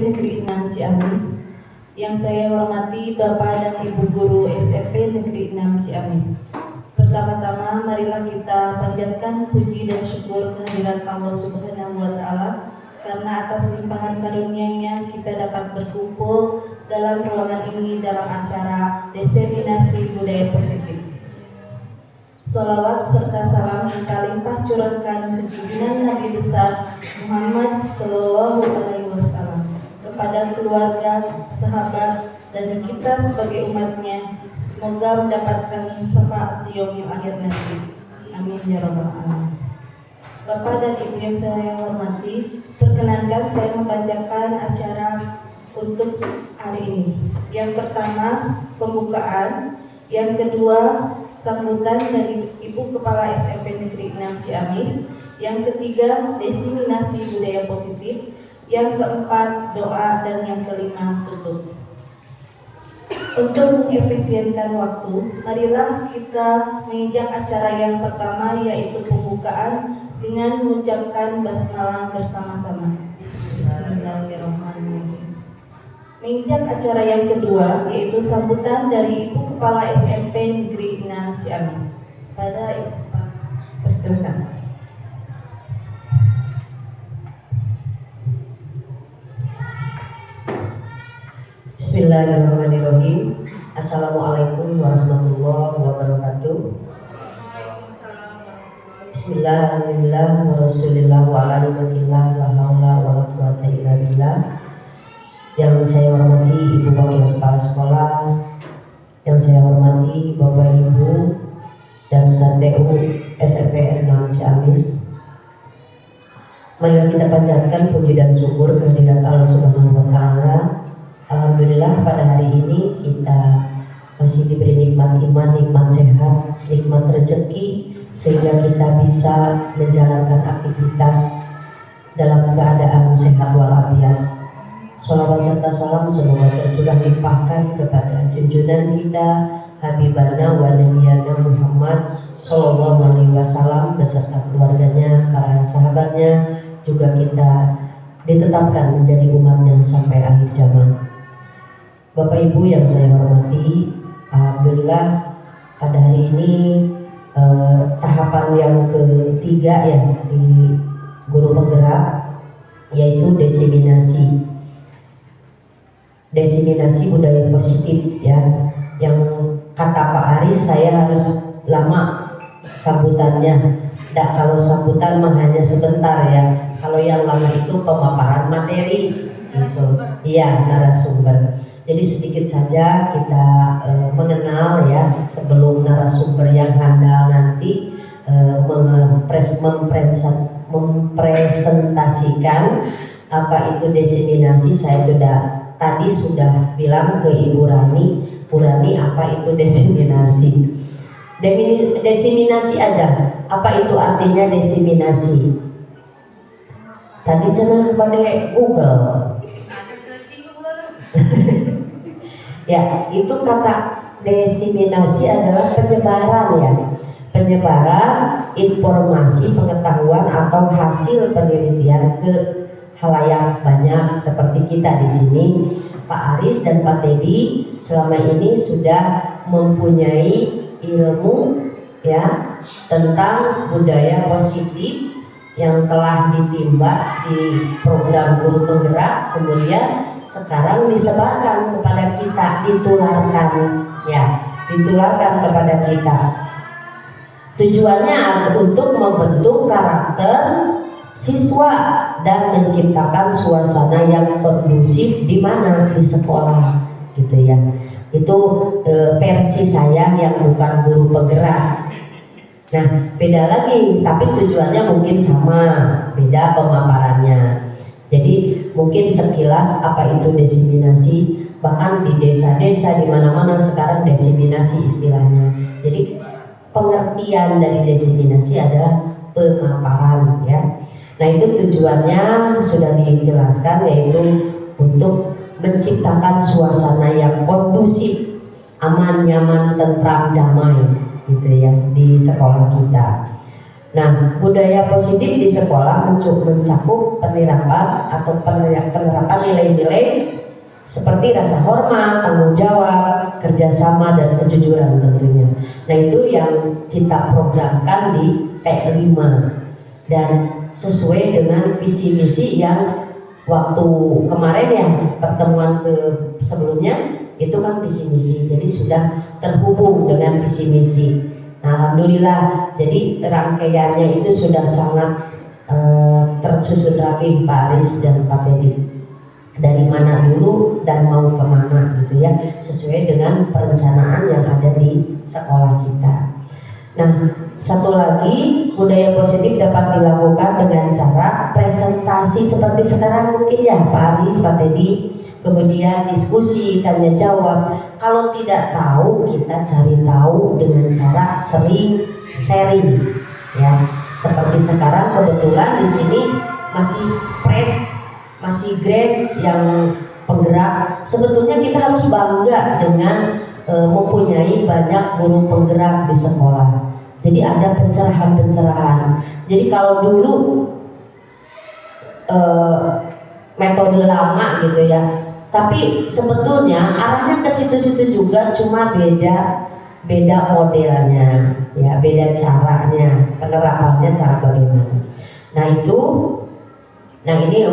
Negeri 6 Ciamis. Yang saya hormati Bapak dan Ibu Guru SMP Negeri 6 Ciamis. Pertama-tama marilah kita panjatkan puji dan syukur kehadirat Allah Subhanahu wa Ta'ala, karena atas limpahan karunia-Nya kita dapat berkumpul dalam ruangan ini dalam acara diseminasi budaya positif. Sholawat serta salam kita limpah curahkan ke junjungan Nabi besar Muhammad Sallallahu Alaihi Wasallam, kepada keluarga, sahabat, dan kita sebagai umatnya. Semoga mendapatkan syafaat di yaumil akhir nanti. Amin ya rabbal alamin. Bapak dan Ibu yang saya hormati, perkenankan saya membacakan acara untuk hari ini. Yang pertama, pembukaan. Yang kedua, sambutan dari Ibu Kepala SMP Negeri 6 Ciamis. Yang ketiga, diseminasi budaya positif. Yang keempat, doa. Dan yang kelima, tutup. Untuk mengefisienkan waktu, marilah kita menginjak acara yang pertama, yaitu pembukaan dengan mengucapkan basmalah bersama-sama. Bismillahirrahmanirrahim. Menginjak acara yang kedua, yaitu sambutan dari Ibu Kepala SMP Negeri 6 Ciamis. Pada Ibu persilakan. Bismillahirrahmanirrahim. Assalamualaikum warahmatullahi wabarakatuh. Bismillahirrahmanirrahim. Wa rasulillah wa ala nimatillah la haula wa la quwata illa billah. Yang saya hormati Ibu Wakil Kepala Sekolah, yang saya hormati Bapak Ibu dan SATU SMP 6 Ciamis. Marilah kita panjatkan puji dan syukur kehadirat Allah Subhanahu wa Ta'ala. Alhamdulillah pada hari ini kita masih diberi nikmat iman, nikmat sehat, nikmat rezeki, sehingga kita bisa menjalankan aktivitas dalam keadaan sehat walafiat. Sholawat serta salam semoga tercurah limpahkan kepada junjungan kita Habibana wa Nabiyana Muhammad Sallallahu Alaihi Wasallam beserta keluarganya, para sahabatnya, juga kita ditetapkan menjadi umatnya sampai akhir zaman. Bapak Ibu yang saya hormati, alhamdulillah pada hari ini tahapan yang ketiga ya di guru penggerak, yaitu diseminasi budaya positif ya, yang kata Pak Aris saya harus lama sambutannya. Kalau sambutan mah hanya sebentar ya, kalau yang lama itu pemaparan materi gitu. Iya, narasumber. Jadi sedikit saja kita mengenal ya, sebelum narasumber yang handal nanti mempresentasikan apa itu diseminasi. Saya tadi sudah bilang ke Ibu Rani, Bu Rani, apa itu diseminasi? Diseminasi aja, apa itu artinya diseminasi? Tadi jangan pada Google. Ya, itu kata diseminasi adalah penyebaran ya, penyebaran informasi, pengetahuan atau hasil penelitian ke halayak banyak. Seperti kita di sini, Pak Aris dan Pak Teddy selama ini sudah mempunyai ilmu ya tentang budaya positif yang telah ditimba di program guru penggerak, kemudian sekarang disebarkan kepada kita, ditularkan kepada kita. Tujuannya untuk membentuk karakter siswa dan menciptakan suasana yang kondusif di mana, di sekolah gitu ya. Itu versi saya yang bukan guru penggerak. Nah, beda lagi, tapi tujuannya mungkin sama, beda pemaparannya. Jadi mungkin sekilas apa itu diseminasi, bahkan di desa-desa di mana-mana sekarang diseminasi istilahnya. Jadi pengertian dari diseminasi adalah pemaparan ya. Nah, itu tujuannya sudah dijelaskan, yaitu untuk menciptakan suasana yang kondusif, aman, nyaman, tentram, damai gitu ya di sekolah kita. Nah, budaya positif di sekolah mencakup penerapan atau penerapan nilai-nilai seperti rasa hormat, tanggung jawab, kerjasama, dan kejujuran tentunya. Nah, itu yang kita programkan di P5 dan sesuai dengan visi misi yang waktu kemarin ya pertemuan sebelumnya itu kan visi misi, jadi sudah terhubung dengan visi misi. Nah, alhamdulillah, jadi rangkaiannya itu sudah sangat tersusun rapi Pak Aris dan Pak Teddy. Dari mana dulu dan mau kemana gitu ya, sesuai dengan perencanaan yang ada di sekolah kita. Nah, satu lagi budaya positif dapat dilakukan dengan cara presentasi seperti sekarang mungkin ya Pak Aris, Pak Teddy. Kemudian diskusi, tanya jawab. Kalau tidak tahu, kita cari tahu dengan cara sering sharing ya. Seperti sekarang kebetulan di sini masih Grace yang penggerak. Sebetulnya kita harus bangga dengan mempunyai banyak guru penggerak di sekolah. Jadi ada pencerahan-pencerahan. Jadi kalau dulu metode lama gitu ya, tapi sebetulnya arahnya ke situ-situ juga, cuma beda modelnya ya, beda caranya, penerapannya cara bagaimana. Nah ini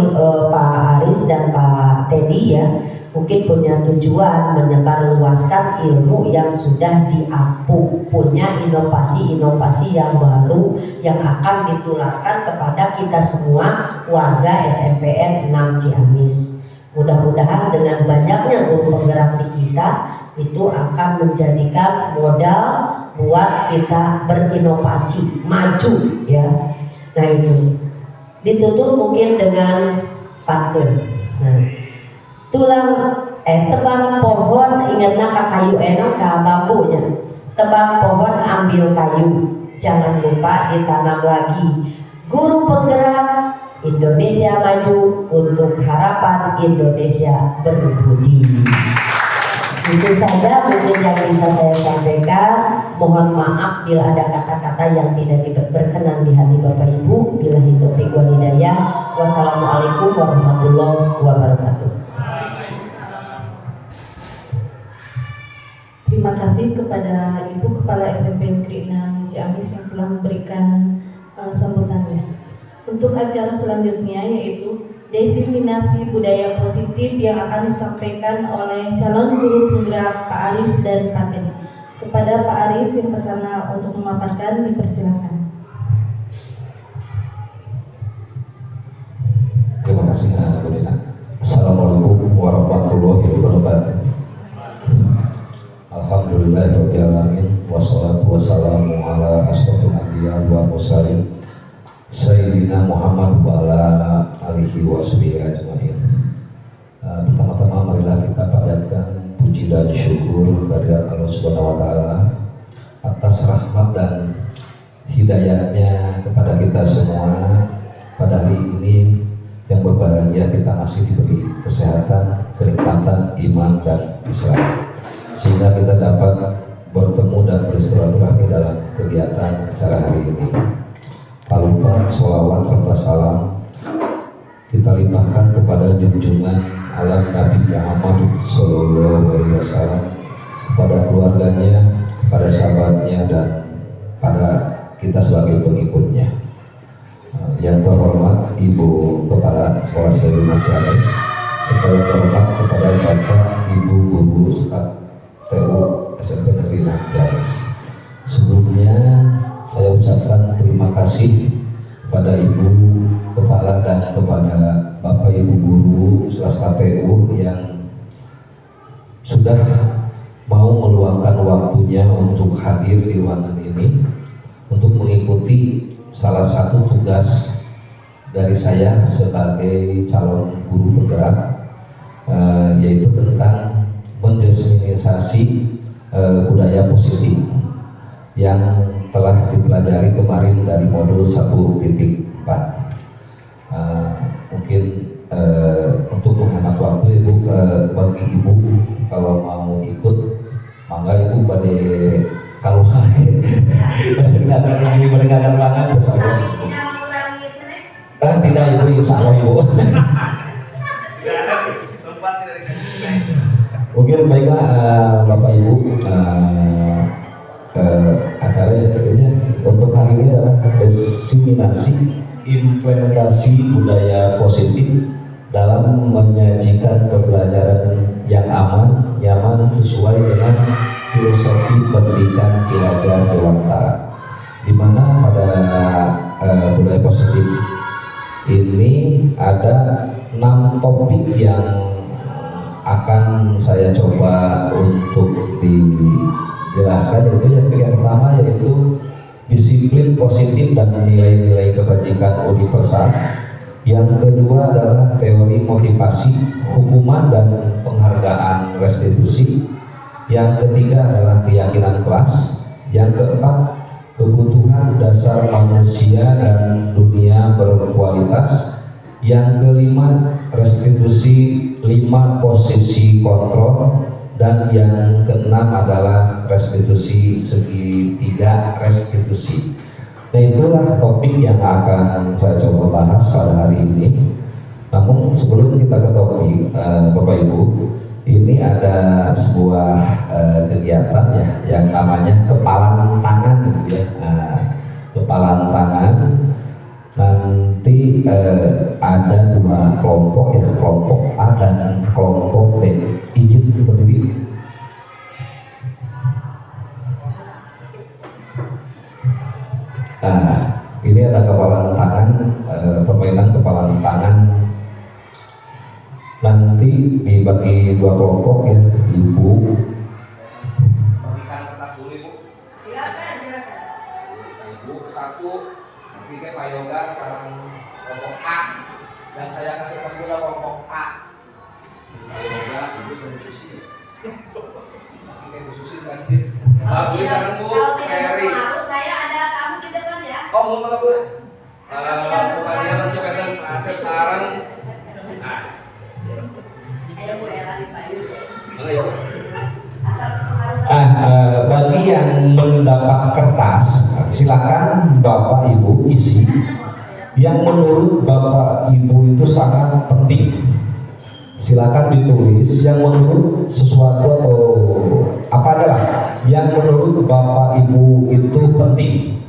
Pak Aris dan Pak Teddy ya mungkin punya tujuan menyebarluaskan ilmu yang sudah diapung, punya inovasi-inovasi yang baru yang akan ditularkan kepada kita semua warga SMPN 6 Ciamis. Mudah-mudahan dengan banyaknya guru penggerak di kita itu akan menjadikan modal buat kita berinovasi, maju ya. Nah itu ditutup mungkin dengan pantun. Nah, tebang pohon ingatna ka kayu enong ka bambunya. Tebang pohon ambil kayu, jangan lupa ditanam lagi. Guru penggerak Indonesia maju untuk harapan Indonesia berbudi. Itu saja mungkin yang bisa saya sampaikan. Mohon maaf bila ada kata-kata yang tidak berkenan di hati Bapak Ibu. Billahi taufiq wal hidayah. Wassalamualaikum warahmatullahi wabarakatuh. Terima kasih kepada Ibu Kepala SMP Negeri 6 Ciamis yang telah memberikan sambutannya. Untuk acara selanjutnya yaitu diseminasi budaya positif yang akan disampaikan oleh calon guru penggerak Pak Aris dan Pak Teddy. Kepada Pak Aris yang pertama untuk memaparkan, dipersilakan. Terima kasih. Alhamdulillah. Assalamualaikum warahmatullahi wabarakatuh. Alhamdulillahirabbil alamin wassalatu wassalamu ala asyrofil anbiya wal mursalin Sayyidina Muhammad wa ala alihi wa sahbihi ajma'in. Pertama-tama marilah kita panjatkan puji dan syukur kehadirat Allah Subhanahu wa taala atas rahmat dan hidayahnya kepada kita semua. Pada hari ini yang berbahagia kita masih diberi kesehatan, kenikmatan iman dan Islam, sehingga kita dapat bertemu dan bersilaturahmi dalam kegiatan acara hari ini. Tak lupa sholawat serta salam kita limpahkan kepada junjungan alam Nabi Muhammad Sallallahu Alaihi Wasallam, pada keluarganya, pada sahabatnya, dan pada kita sebagai pengikutnya. Yang terhormat Ibu Kepala Sekolah Sekolah Ciamis, serta yang terhormat kepada Bapak Ibu Guru Staf TU SMP Negeri 6 Ciamis. Sebelumnya saya ucapkan terima kasih kepada Ibu Kepala dan kepada Bapak Ibu Guru Sekolah KPU yang sudah mau meluangkan waktunya untuk hadir di ruangan ini untuk mengikuti salah satu tugas dari saya sebagai calon guru penggerak, yaitu tentang mendesensialisasi budaya positif yang telah dipelajari kemarin dari modul 1.4. Mungkin untuk menghemat waktu bagi Ibu kalau mau ikut, mangga Ibu pada kalau mendengarkan banget terus tidak ibu insya Allah ibu. Mungkin baiklah Bapak Ibu, acara yang tentunya untuk hari ini adalah diseminasi implementasi budaya positif dalam menyajikan pembelajaran yang aman, nyaman sesuai dengan filosofi pendidikan Ki Raja Dewantara, di mana pada budaya positif ini ada 6 topik yang akan saya coba untuk dijelaskan, yaitu yang pertama yaitu disiplin positif dan nilai-nilai kebajikan universal. Yang kedua adalah teori motivasi, hukuman dan penghargaan restitusi. Yang ketiga adalah keyakinan kelas. Yang keempat, kebutuhan dasar manusia dan dunia berkualitas. Yang kelima, restitusi 5 posisi kontrol. Dan yang keenam adalah restitusi segitiga restitusi. Nah, itulah topik yang akan saya coba bahas pada hari ini. Namun sebelum kita ke topik, Bapak Ibu, ini ada sebuah kegiatan ya yang namanya kepalan tangan, ya. Kepalan tangan nanti ada 2 kelompok ya, kelompok A dan kelompok B. Izin berdiri. Ini ada kepalan tangan, permainan kepalan tangan. Nanti dibagi 2 kelompok ya, Ibu. Bagikan kertas dulu Ibu. Silakan. Ibu 1, tiga Pak Yoga sekarang kelompok A, dan saya kasih kertas dulu kelompok A. Pak Yoga, Ibu sudah diskusi. Oke, diskusi lagi. Tulisan Bu, seri. Saya ada kamu di depan ya. Oh, mau mana Bu? Bukannya mencoba Asep sekarang. Ayo Bu Ella di Pak. Mana ya? Asal Bagi yang mendapat kertas, silakan Bapak Ibu isi yang menurut Bapak Ibu itu sangat penting. Silakan ditulis yang menurut sesuatu atau apa adalah yang menurut Bapak Ibu itu penting.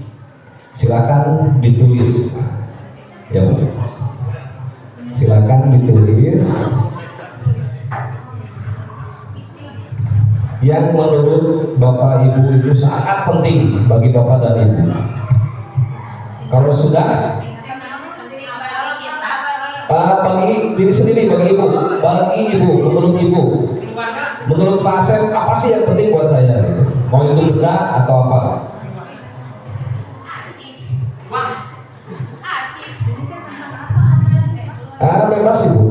Silakan ditulis. Ya Bu. Silakan ditulis yang menurut Bapak Ibu itu sangat penting bagi Bapak dan Ibu. Kalau sudah, bagi diri sendiri, bagi Ibu, menurut Ibu, menurut Pak Asep, apa sih yang penting buat saya? Mau itu benda atau apa? Bebas Ibu.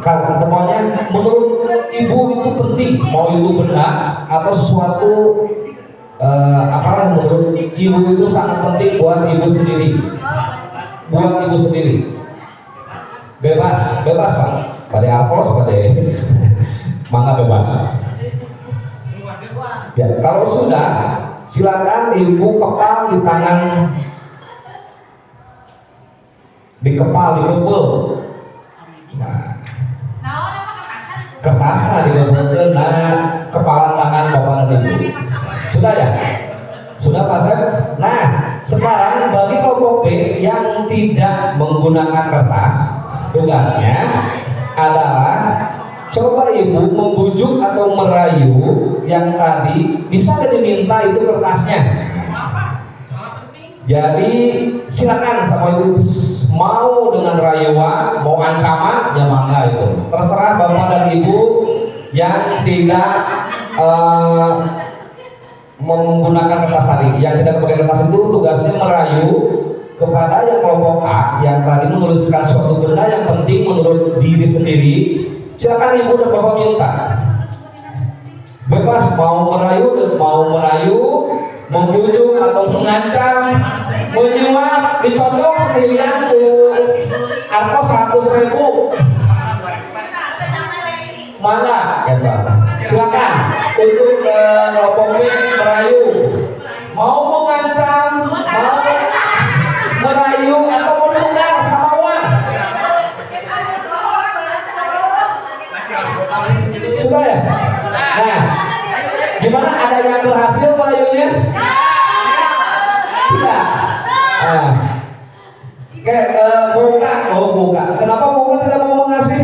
Pokoknya menurut Ibu itu penting, mau itu benda atau sesuatu apalah yang menurut Ibu itu sangat penting buat Ibu sendiri. Buat Ibu sendiri. Bebas Pak. Pada Alpos, pada mangga bebas. Ya, kalau sudah, silakan Ibu kepal di tangan, di kepal, di kepul. Kertasnya dikumpulkan, kepala tangan Bapak dan Ibu. Sudah ya? Sudah Pak Sep? Nah, sekarang bagi kelompok B yang tidak menggunakan kertas, tugasnya adalah coba Ibu membujuk atau merayu yang tadi, bisa diminta itu kertasnya. Jadi silakan sama Ibu, mau dengan rayuan, mau ancaman, ya mangga itu. Terserah Bapak dan Ibu yang tidak menggunakan kertas tadi. Yang tidak pakai kertas itu tugasnya merayu kepada yang kelompok A yang tadi menuliskan suatu benda yang penting menurut diri sendiri. Silakan Ibu dan Bapak minta. Bebas mau merayu, membujuk atau mengancam, menyuap, dicocok sekalian atau 100.000. Mana? Ya, silakan untuk kelompok B Gimana, ada yang berhasil merayunya? Tidak. Nah. Kayak Moka, Moka. Kenapa Moka tidak mau mengasih?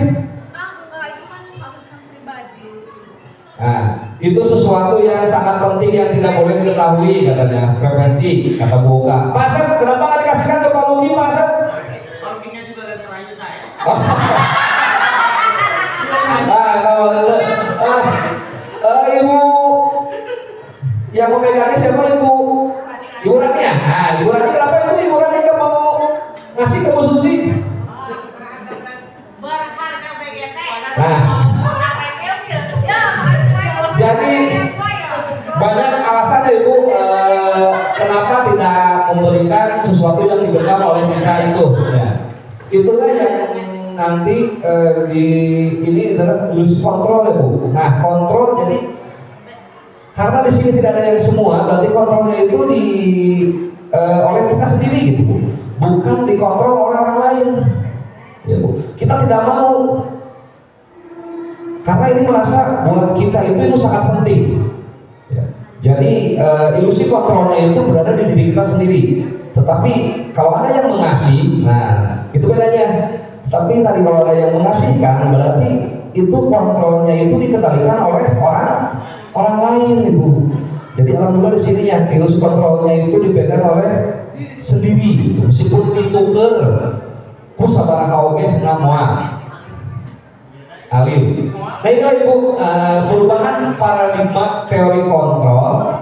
Nah, itu sesuatu yang sangat penting yang tidak boleh diketahui katanya, profesi kata Moka. Pak Asep, kenapa nggak dikasihkan ke Pak Luki, Pak Asep? Pak Lukinya juga gak ngerayu saya. Nah, kalau ibu yang memegangnya siapa, ibu? Ibu Rania. Nah, ibu Rania kenapa ibu Rania nggak mau ngasih ke Bu Susi? Nah, jadi banyak alasan ya ibu kenapa tidak memberikan sesuatu yang digenggam oleh kita itu. Ya. Itulah yang nanti di ini adalah ilusi kontrol ya bu. Nah kontrol jadi karena di sini tidak ada yang semua, berarti kontrolnya itu oleh kita sendiri gitu bu. Bukan dikontrol oleh orang lain. Ya bu. Kita tidak mau. Karena ini merasa buat kita itu sangat penting. Ya. Jadi ilusi kontrolnya itu berada di diri kita sendiri. Tetapi kalau ada yang mengasih, nah itu bedanya. Tapi tadi kalau ada yang mengasihkan, berarti itu kontrolnya itu dikendalikan oleh orang lain, ibu. Jadi alhamdulillah di sini ya ilusi kontrolnya itu dipegang oleh sendiri, gitu. Meskipun dituker, ku sabar kauge senamua. Alim. Nah inilah ibu perubahan paradigma teori kontrol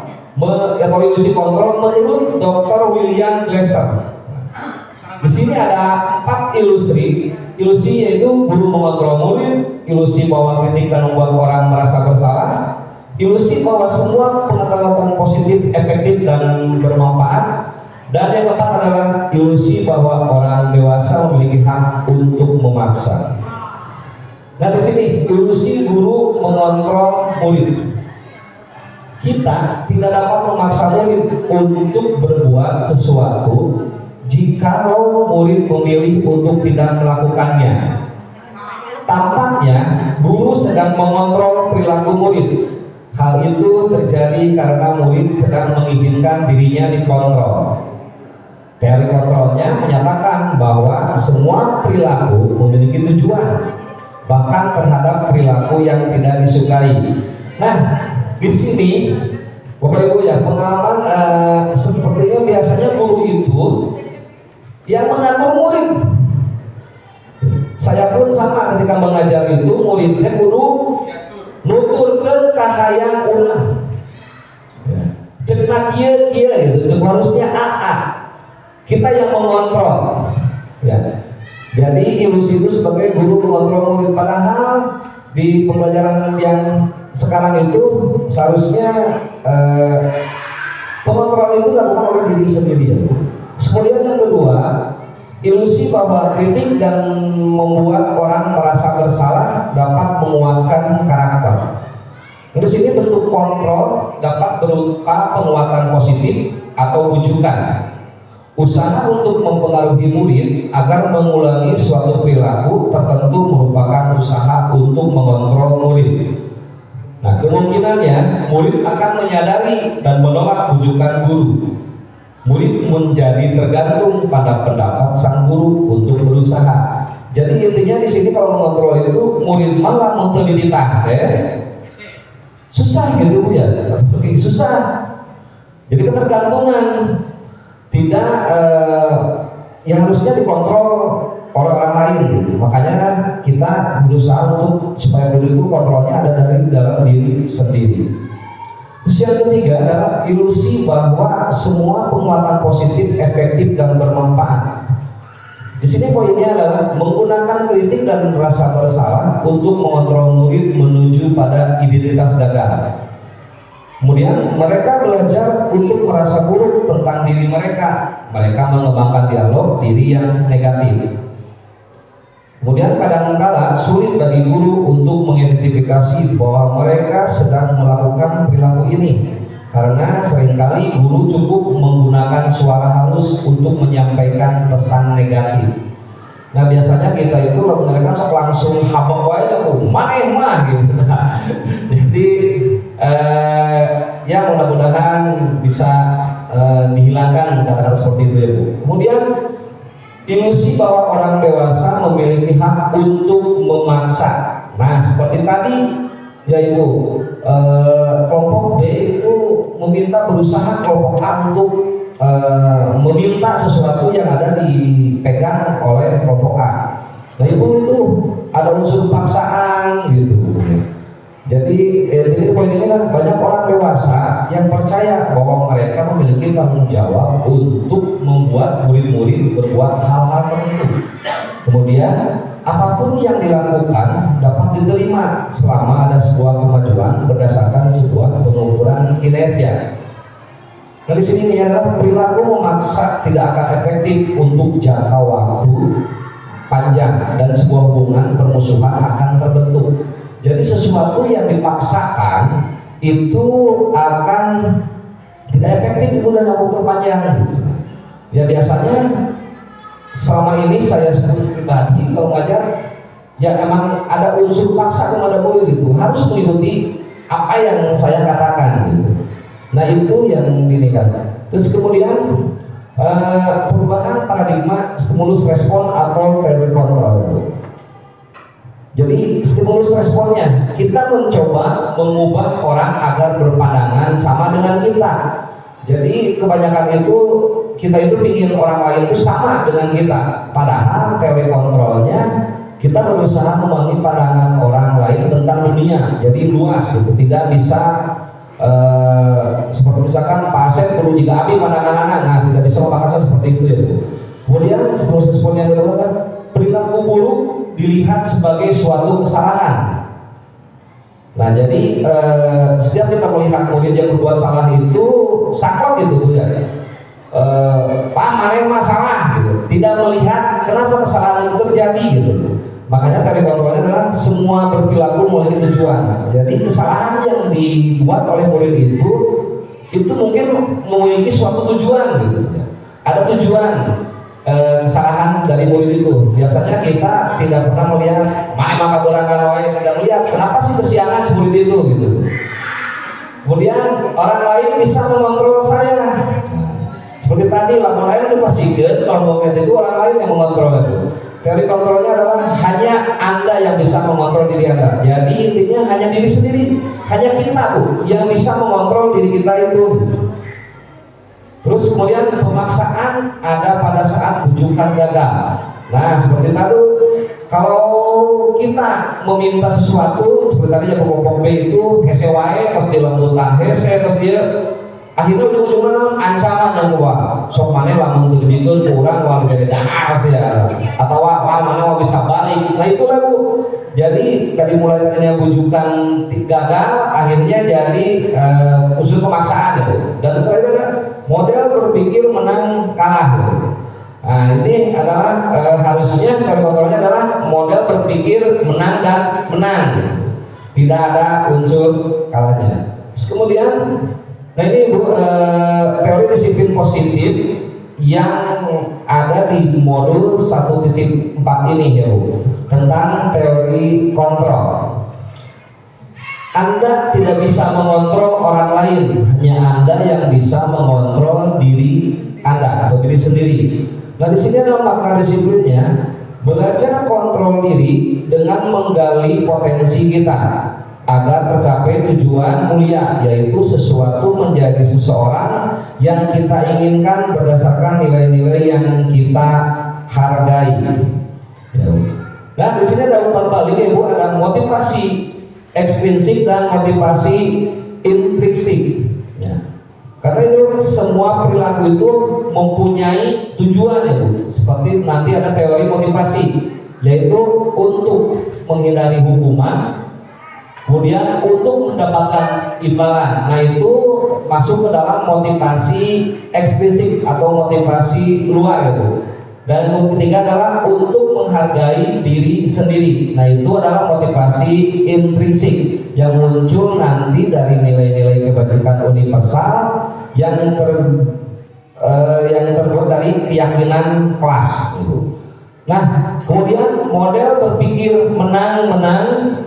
atau ilusi kontrol menurut Dr. William Glasser. Di sini ada 4 ilusi. Ilusi yaitu guru mengontrol murid, ilusi bahwa kritik dan membuat orang merasa bersalah, ilusi bahwa semua pengetahuan positif, efektif dan bermanfaat, dan yang keempat adalah ilusi bahwa orang dewasa memiliki hak untuk memaksa. Nah di sini ilusi guru mengontrol murid. Kita tidak dapat memaksa murid untuk berbuat sesuatu jika murid memilih untuk tidak melakukannya. Tampaknya guru sedang mengontrol perilaku murid. Hal itu terjadi karena murid sedang mengizinkan dirinya dikontrol. Teori kontrolnya menyatakan bahwa semua perilaku memiliki tujuan, bahkan terhadap perilaku yang tidak disukai. Nah, di sini Bapak Ibu ya, pengalaman sepertinya biasanya guru itu yang mengatur murid. Saya pun sama ketika mengajar itu, muridnya kudu nuturkeun kahayang urang. Cenah kieu gitu, cek harusnya AA. Kita yang mengontrol. Ya. Jadi ilusi itu sebagai guru mengontrol murid, padahal di pembelajaran yang sekarang itu seharusnya pengontrol itu dilakukan oleh diri sendiri. Kemudian yang kedua, ilusi bahwa kritik dan membuat orang merasa bersalah dapat menguatkan karakter. Di sini bentuk kontrol dapat berupa penguatan positif atau bujukan. Usaha untuk mempengaruhi murid agar mengulangi suatu perilaku tertentu merupakan usaha untuk mengontrol murid. Nah, kemungkinannya murid akan menyadari dan menolak bujukan guru. Murid menjadi tergantung pada pendapat sang guru untuk berusaha. Jadi intinya di sini kalau mengontrol itu murid malah mentelitak, susah gitu ya, susah. Jadi ketergantungan. Tidak yang harusnya dikontrol oleh orang lain gitu. Makanya kita berusaha untuk supaya dulu itu kontrolnya ada dari dalam diri sendiri. Terus yang ketiga adalah ilusi bahwa semua penguatan positif, efektif dan bermanfaat. Di sini poinnya adalah menggunakan kritik dan rasa bersalah untuk mengontrol murid menuju pada identitas gagal. Kemudian mereka belajar untuk merasa buruk tentang diri mereka. Mereka mengembangkan dialog diri yang negatif. Kemudian kadang-kala sulit bagi guru untuk mengidentifikasi bahwa mereka sedang melakukan perilaku ini, karena seringkali guru cukup menggunakan suara halus untuk menyampaikan pesan negatif. Nah biasanya kita itu mendengarkan langsung habak wae mah gitu. Jadi ya mudah-mudahan bisa dihilangkan kata-kata seperti itu ya Bu. Kemudian ilusi bahwa orang dewasa memiliki hak untuk memaksa. Nah seperti tadi ya Ibu, kelompok B itu meminta berusaha kelompok A untuk meminta sesuatu yang ada dipegang oleh kelompok A. Nah Ibu itu ada unsur paksaan gitu. Jadi poin ini kan banyak orang dewasa yang percaya bahwa mereka memiliki tanggung jawab untuk membuat murid-murid berbuat hal-hal tertentu. Kemudian apapun yang dilakukan dapat diterima selama ada sebuah kemajuan berdasarkan sebuah pengukuran kinerja. Nah di sini ini adalah perilaku memaksa tidak akan efektif untuk jangka waktu panjang dan sebuah hubungan permusuhan akan terbentuk. Jadi sesuatu yang dipaksakan itu akan tidak efektif Ibu dalam waktu panjang gitu. Ya biasanya selama ini saya sebut pribadi kalau ngajar ya emang ada unsur paksa kalau ada boleh gitu, harus mengikuti apa yang saya katakan gitu. Nah itu yang dinikan. Terus kemudian perubahan paradigma stimulus respon atau teori kontrol itu. Jadi stimulus responnya kita mencoba mengubah orang agar berpandangan sama dengan kita. Jadi kebanyakan itu kita itu ingin orang lain itu sama dengan kita. Padahal teori kontrolnya kita berusaha memahami pandangan orang lain tentang dunia. Jadi luas gitu, tidak bisa seperti misalkan Pak Asep perlu jika abi pandangan anak, nah tidak bisa memaksa seperti itu ya Bu. Kemudian stimulus respon yang kedua kan perilaku buruk dilihat sebagai suatu kesalahan. Nah jadi setiap kita melihat murid yang berbuat salah itu saklek gitu Bu ya. Pak Maren masalah gitu. Tidak melihat kenapa kesalahan itu terjadi gitu. Makanya teori kontrolnya adalah semua berperilaku mulai tujuan. Jadi kesalahan yang dibuat oleh murid itu mungkin memiliki suatu tujuan gitu. Ada tujuan kesalahan dari murid itu. Biasanya kita tidak pernah melihat maka berangan lain, tidak melihat kenapa sih kesiangan si murid itu gitu. Kemudian orang lain bisa mengontrol saya. Seperti tadi lamun lain itu pastikan kalau itu orang lain yang mengontrol itu. Teori kontrolnya adalah hanya Anda yang bisa mengontrol diri Anda. Jadi intinya hanya diri sendiri, hanya kita Bu yang bisa mengontrol diri kita itu. Terus kemudian pemaksaan ada pada saat bujukan gagal. Nah seperti tadi kalau kita meminta sesuatu seperti tadi yang kelompok B itu hese wae terus dia lembutan hese terus dia akhirnya ujung-ujungnya ancaman yang kuat sok mana lamun dibikun kurang wah beda dahar ya atau wah mana mau bisa balik. Nah itulah Bu. Jadi dari mulai tadinya bujukan gagal akhirnya jadi unsur pemaksaan ya. Dan terakhir model berpikir menang kalah. Nah ini adalah harusnya dari kontrolnya adalah model berpikir menang dan menang. Tidak ada unsur kalahnya. Terus kemudian nah ini Bu, teori disiplin positif yang ada di modul 1.4 ini ya Bu, tentang teori kontrol. Anda tidak bisa mengontrol orang lain, hanya Anda yang bisa mengontrol diri Anda atau diri sendiri. Nah di sini ada makna disiplinnya, belajar kontrol diri dengan menggali potensi kita agar tercapai tujuan mulia, yaitu sesuatu menjadi seseorang yang kita inginkan berdasarkan nilai-nilai yang kita hargai. Nah di sini ada umpan balik ya Bu, ada motivasi ekstrinsik dan motivasi intrinsik. Ya. Karena itu semua perilaku itu mempunyai tujuan ya Bu. Seperti nanti ada teori motivasi, yaitu untuk menghindari hukuman. Kemudian untuk mendapatkan imbalan, nah itu masuk ke dalam motivasi ekstrinsik atau motivasi luar itu. Dan yang ketiga adalah untuk menghargai diri sendiri. Nah itu adalah motivasi intrinsik yang muncul nanti dari nilai-nilai kebajikan universal yang terbuat dari keyakinan kelas. Gitu. Nah kemudian model berpikir menang-menang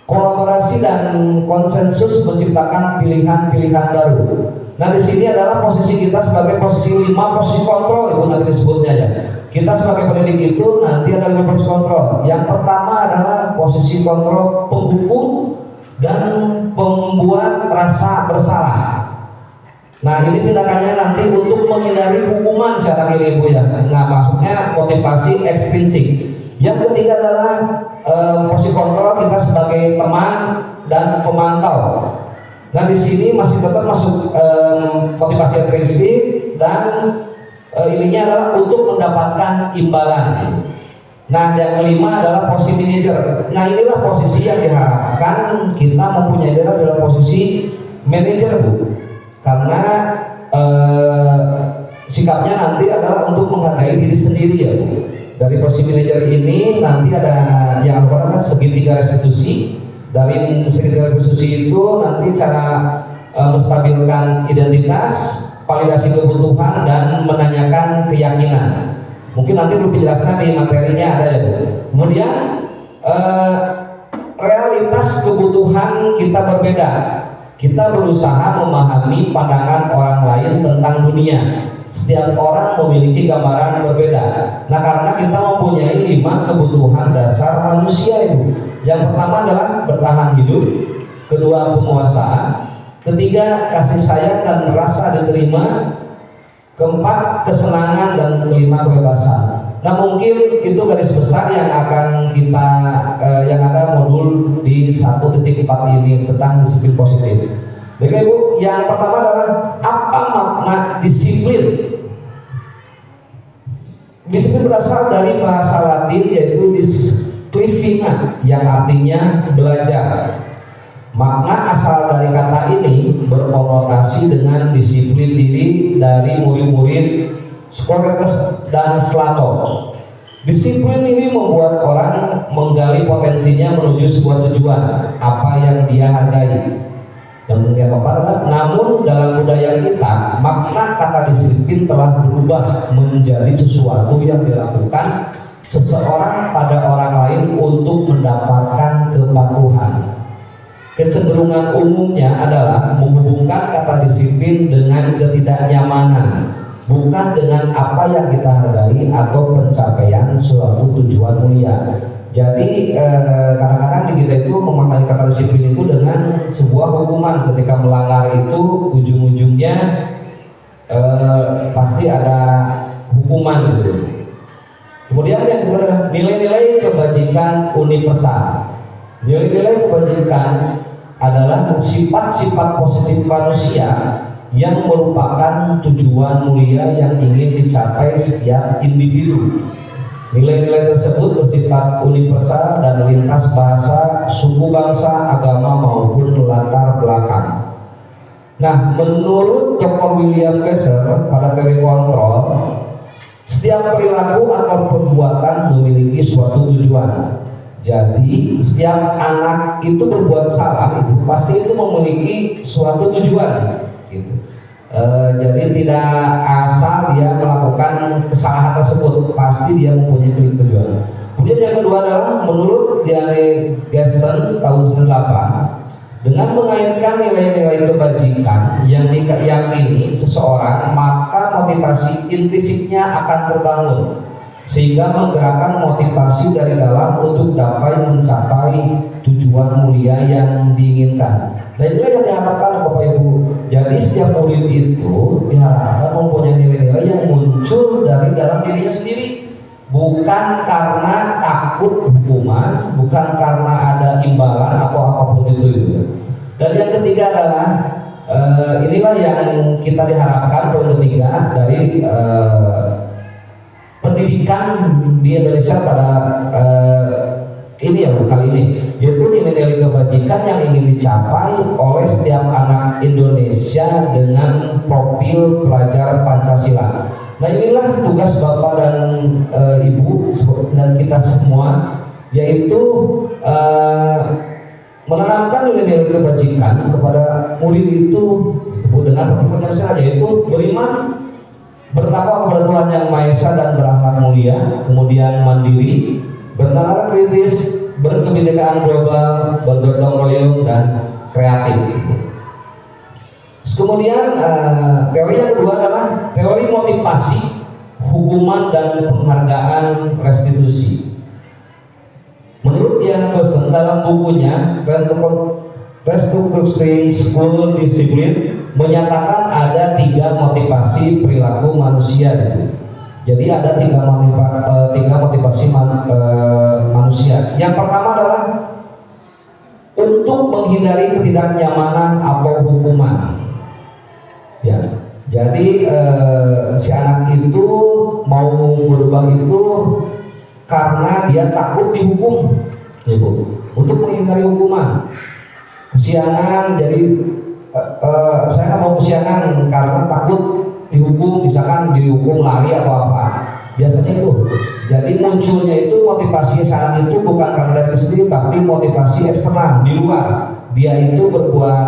kolaborasi dan konsensus menciptakan pilihan-pilihan baru. Nah, di sini adalah posisi kita sebagai posisi 5 posisi kontrol, itu nanti disebutnya ya. Kita sebagai pendidik itu nanti ada 5 posisi kontrol. Yang pertama adalah posisi kontrol penghukum dan pembuat rasa bersalah. Nah, ini tindakannya nanti untuk menghindari hukuman secara ini Bu ya. Nah, maksudnya motivasi ekstrinsik. Yang ketiga adalah posisi kontrol kita sebagai teman dan pemantau. Nah, di sini masih tetap masuk motivasi ekstrinsik dan ininya adalah untuk mendapatkan imbalan. Nah, yang kelima adalah posisi manajer. Nah, inilah posisi yang diharapkan kita mempunyai dalam posisi manajer Bu. Karena sikapnya nanti adalah untuk menghargai diri sendiri ya Bu. Dari posisi manajer ini nanti ada yang apa namanya segitiga restitusi. Dari segitiga restitusi itu nanti cara menstabilkan identitas, validasi kebutuhan dan menanyakan keyakinan. Mungkin nanti lebih jelasnya di materinya ada ya Bu. Kemudian realitas kebutuhan kita berbeda. Kita berusaha memahami pandangan orang lain tentang dunia. Setiap orang memiliki gambaran berbeda. Nah, karena kita mempunyai 5 kebutuhan dasar manusia itu. Yang pertama adalah bertahan hidup, kedua penguasaan, ketiga kasih sayang dan rasa diterima, keempat kesenangan, dan kelima kebebasan. Nah, mungkin itu garis besar yang akan kita yang ada modul di 1.4 ini tentang disiplin positif. Baik Ibu, yang pertama adalah apa makna disiplin? Disiplin berasal dari bahasa Latin yaitu disciplina yang artinya belajar. Makna asal dari kata ini berkonotasi dengan disiplin diri dari murid-murid Socrates dan Plato. Disiplin ini membuat orang menggali potensinya menuju sebuah tujuan apa yang dia hargai. Dan yang keempat, namun dalam budaya kita makna kata disiplin telah berubah menjadi sesuatu yang dilakukan seseorang pada orang lain untuk mendapatkan kepatuhan. Kecenderungan umumnya adalah menghubungkan kata disiplin dengan ketidaknyamanan, bukan dengan apa yang kita hargai atau pencapaian suatu tujuan mulia. Jadi kadang-kadang di kita itu memaknai kata disiplin itu dengan sebuah hukuman. Ketika melanggar itu ujung-ujungnya pasti ada hukuman gitu. Kemudian yang kedua, nilai-nilai kebajikan universal. Nilai-nilai kebajikan adalah sifat-sifat positif manusia yang merupakan tujuan mulia yang ingin dicapai setiap individu. Nilai-nilai tersebut bersifat universal dan lintas bahasa, suku bangsa, agama maupun latar belakang. Nah, menurut Dr. William Glasser pada teori kontrol, setiap perilaku atau perbuatan memiliki suatu tujuan. Jadi setiap anak itu berbuat salah itu pasti itu memiliki suatu tujuan. Gitu. Jadi tidak asal dia melakukan kesalahan tersebut, pasti dia mempunyai tujuan. Kemudian yang kedua adalah menurut Diane Gaston tahun 98, dengan mengaitkan nilai-nilai kebajikan yang diyakini seseorang, maka motivasi intrinsiknya akan terbangun sehingga menggerakkan motivasi dari dalam untuk dapat mencapai tujuan mulia yang diinginkan. Nah, inilah yang diharapkan Bapak Ibu. Jadi setiap murid itu diharapkan mempunyai nilai-nilai yang muncul dari dalam dirinya sendiri, bukan karena takut hukuman, bukan karena ada imbalan atau apapun itu. Dan yang ketiga adalah inilah yang kita diharapkan poin ketiga dari pendidikan di Indonesia pada ini ya kali ini, yaitu nilai-nilai kebajikan yang ingin dicapai oleh setiap anak Indonesia dengan profil pelajar Pancasila. Nah, inilah tugas Bapak dan Ibu dan kita semua, yaitu menanamkan nilai-nilai kebajikan kepada murid itu dengan profil Pancasila, yaitu beriman, bertakwa kepada Tuhan Yang Maha Esa dan berakhlak mulia, kemudian mandiri, bernalar kritis, berkebinekaan global, bergotong royong dan kreatif. Terus kemudian teori yang kedua adalah teori motivasi, hukuman dan penghargaan restitusi. Menurut Diana Gosen dalam bukunya Restructuring School Discipline menyatakan ada 3 motivasi perilaku manusia gitu. Jadi ada 3 motivasi manusia. Yang pertama adalah untuk menghindari ketidaknyamanan atau hukuman. Ya, jadi si anak itu mau berubah itu karena dia takut dihukum, ya Bu. Untuk menghindari hukuman. Kesiangan, jadi saya nggak mau kesiangan karena takut dihukum, misalkan dihukum lari atau apa. Biasanya itu. Jadi munculnya itu motivasi saat itu bukan karena dari sendiri, tapi motivasi eksternal di luar. Dia itu berbuat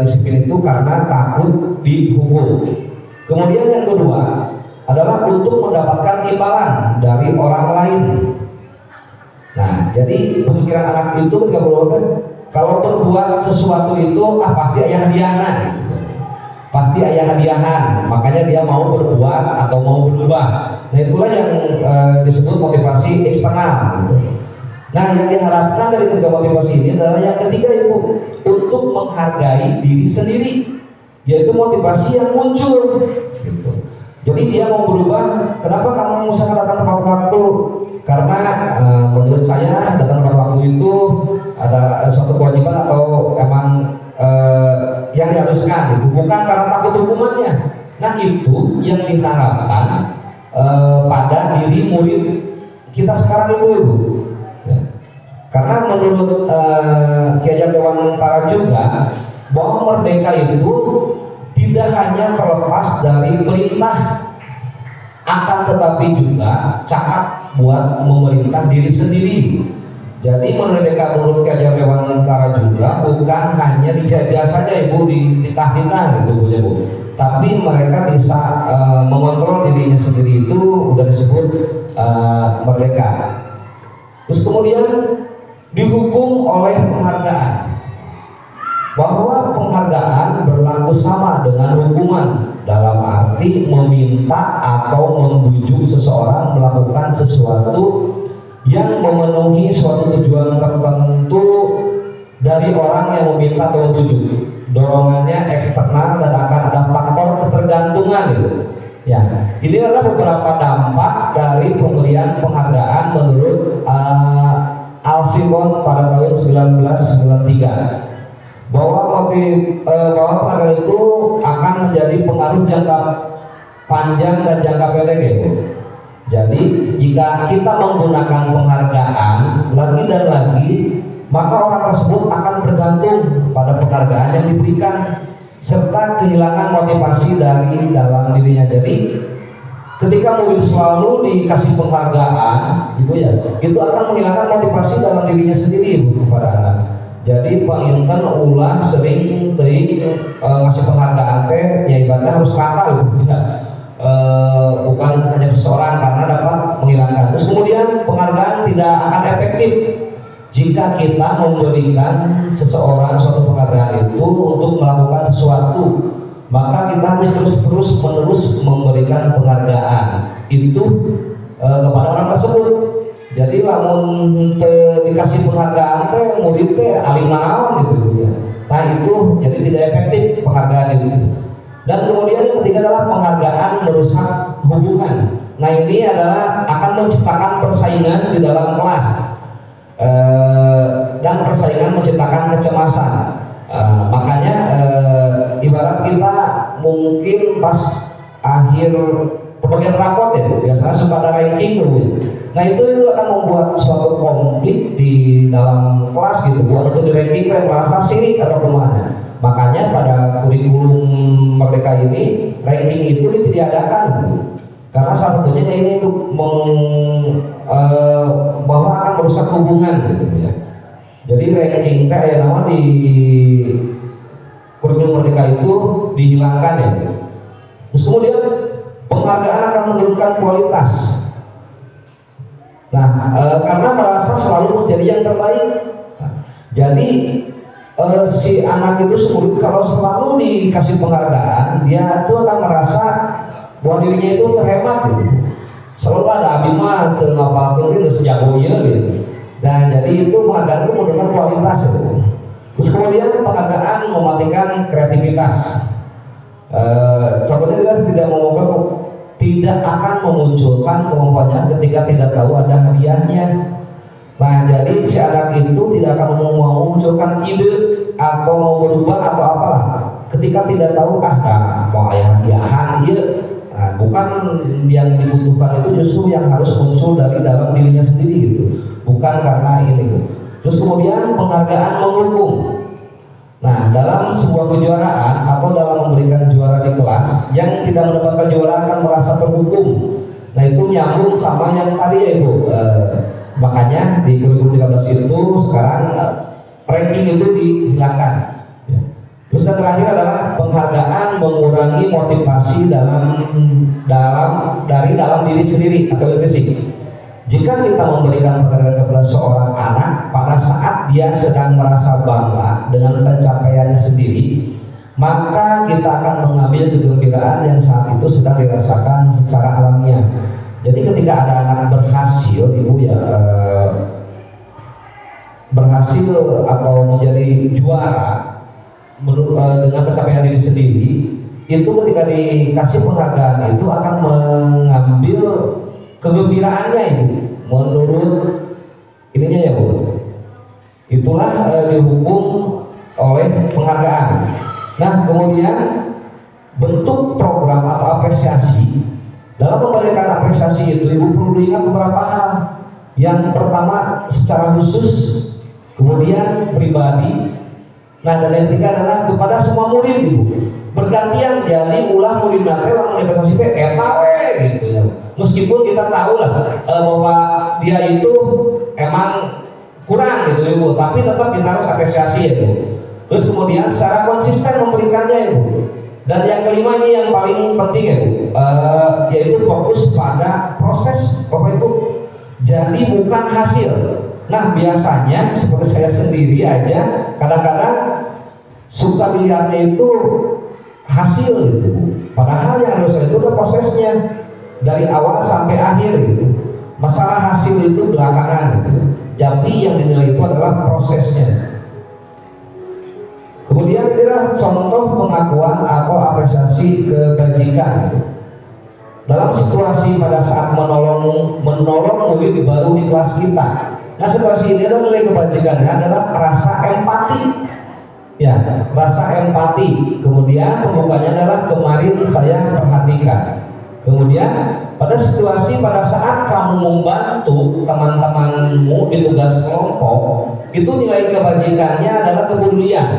disiplin itu karena takut dihukum. Kemudian yang kedua adalah untuk mendapatkan imbalan dari orang lain. Nah, jadi pemikiran anak itu ketika berbuat, kalau berbuat sesuatu itu pasti ada hadiahnya, pasti ada hadiahan, makanya dia mau berbuat atau mau berubah. Nah itulah yang disebut motivasi eksternal gitu. Nah yang diharapkan dari 3 motivasi ini adalah yang ketiga Ibu, untuk menghargai diri sendiri, yaitu motivasi yang muncul gitu. Jadi dia mau berubah, kenapa kamu misalkan datang tepat waktu? Karena menurut saya datang tepat waktu itu ada suatu kewajiban atau emang yang diharuskan gitu. Bukan karena takut hukumannya. Nah itu yang diharapkan pada diri murid kita sekarang itu Ibu ya. Karena menurut Ki Hajar Dewantara juga bahwa merdeka itu tidak hanya terlepas dari perintah, akan tetapi juga cakap buat memerintah diri sendiri. Jadi merdeka menurut Ki Hajar Dewantara juga bukan hanya dijajah saja Ibu, dititah-titah gitu Bu, tapi mereka bisa mengontrol dirinya sendiri, itu udah disebut merdeka. Terus kemudian dihukum oleh penghargaan, bahwa penghargaan berlaku sama dengan hukuman dalam arti meminta atau membujuk seseorang melakukan sesuatu yang memenuhi suatu tujuan tertentu dari orang yang meminta atau membujuk. Dorongannya eksternal dan akan ada faktor ketergantungan gitu. Ya, ini adalah beberapa dampak dari pemberian penghargaan menurut Alfibon pada tahun 1993. Bahwa penghargaan itu akan menjadi pengaruh jangka panjang dan jangka pendek ya Bu. Jadi jika kita menggunakan penghargaan lagi dan lagi, maka orang tersebut akan bergantung pada penghargaan yang diberikan serta kehilangan motivasi dari dalam dirinya. Jadi ketika mobil selalu dikasih penghargaan Ibu ya, itu akan menghilangkan motivasi dalam dirinya sendiri Ibu, kepada anak. Jadi Pak Inten ulah sering ngasih penghargaan teh ya ibaratnya harus rata gitu ya. Bukan hanya seseorang, karena dapat menghilangkan. Terus kemudian penghargaan tidak akan efektif jika kita memberikan seseorang suatu penghargaan itu untuk melakukan sesuatu, maka kita harus terus-menerus memberikan penghargaan itu kepada orang tersebut. Jadi lamun dikasih penghargaan teh murid teh alim naon gitu ya. Nah itu jadi tidak efektif penghargaan itu. Dan kemudian yang ketiga adalah penghargaan merusak hubungan. Nah ini adalah akan menciptakan persaingan di dalam kelas dan persaingan menciptakan kecemasan. Makanya ibarat kita mungkin pas akhir pembagian rapot ya, biasanya suka ada ranking tuh. Nah itu akan membuat suatu konflik di dalam kelas gitu, buat itu di ranking kayak merasa sirik atau kemana. Makanya pada kurikulum Merdeka ini ranking itu ditiadakan gitu. Karena salah satunya ini untuk bahwa akan merusak hubungan gitu ya. Jadi ranking teh ya nama di kurikulum Merdeka itu dihilangkan ya. Terus kemudian penghargaan akan menurunkan kualitas. Nah, karena merasa selalu menjadi yang terbaik. Nah, jadi si anak itu sendiri kalau selalu dikasih penghargaan, dia itu akan merasa bahwa dirinya itu terhebat gitu. Selalu ada abimah teu ngapalkeun geus jago ieu gitu. Dan jadi itu penghargaan itu menunjukkan kualitas gitu. Terus kemudian penghargaan mematikan kreativitas. Contohnya kita tidak akan memunculkan kemampuannya ketika tidak tahu ada hadiahnya. Nah, jadi si anak itu tidak akan mau memunculkan ide atau mau berubah atau apalah ketika tidak tahu mau hadiahan iya. Nah, bukan yang dibutuhkan itu justru yang harus muncul dari dalam dirinya sendiri gitu, bukan karena ini. Terus kemudian penghargaan menghukum. Nah, dalam sebuah kejuaraan atau dalam memberikan juara di kelas, yang tidak mendapatkan juara akan merasa terhukum. Nah, itu nyambung sama yang tadi ya Ibu. Makanya di 2013 itu sekarang ranking itu dihilangkan. Ya. Terus yang terakhir adalah penghargaan mengurangi motivasi dari dalam diri sendiri atau fisik. Jika kita memberikan penghargaan kepada seorang anak pada saat dia sedang merasa bangga dengan pencapaiannya sendiri, maka kita akan mengambil kegembiraan yang saat itu sedang dirasakan secara alamiah. Jadi ketika ada anak berhasil, Ibu ya berhasil atau menjadi juara dengan pencapaian diri sendiri, itu ketika dikasih penghargaan itu akan mengambil kegembiraannya itu menurut ininya ya Bu. Itulah dihukum oleh penghargaan. Nah, kemudian bentuk program atau apresiasi. Dalam memberikan apresiasi itu Ibu perlu diingat beberapa hal. Yang pertama secara khusus, kemudian pribadi. Nah, dan yang ketiga adalah kepada semua murid Ibu. Bergantian jadi ulah murid nate lamun apresiasi teh eta we gitu ya. Meskipun kita tahu lah bahwa dia itu emang kurang gitu Ibu, tapi tetap kita harus apresiasi ya Bu. Terus kemudian secara konsisten memberikannya ya Bu. Dan yang kelima ini yang paling penting ya Bu, yaitu fokus pada proses Bapak Ibu. Jadi bukan hasil. Nah, biasanya seperti saya sendiri aja kadang-kadang suka dilihatnya itu hasil gitu. Padahal yang harusnya itu adalah prosesnya dari awal sampai akhir gitu. Masalah hasil itu belakangan gitu. Jadi yang dinilai itu adalah prosesnya. Kemudian inilah contoh pengakuan atau apresiasi kebajikan gitu. Dalam situasi pada saat menolong murid baru di kelas kita. Nah, situasi ini adalah nilai kebajikannya adalah rasa empati. Ya, rasa empati. Kemudian pembukanya adalah kemarin saya perhatikan. Kemudian pada situasi pada saat kamu membantu teman-temanmu di tugas kelompok, itu nilai kebajikannya adalah kepedulian.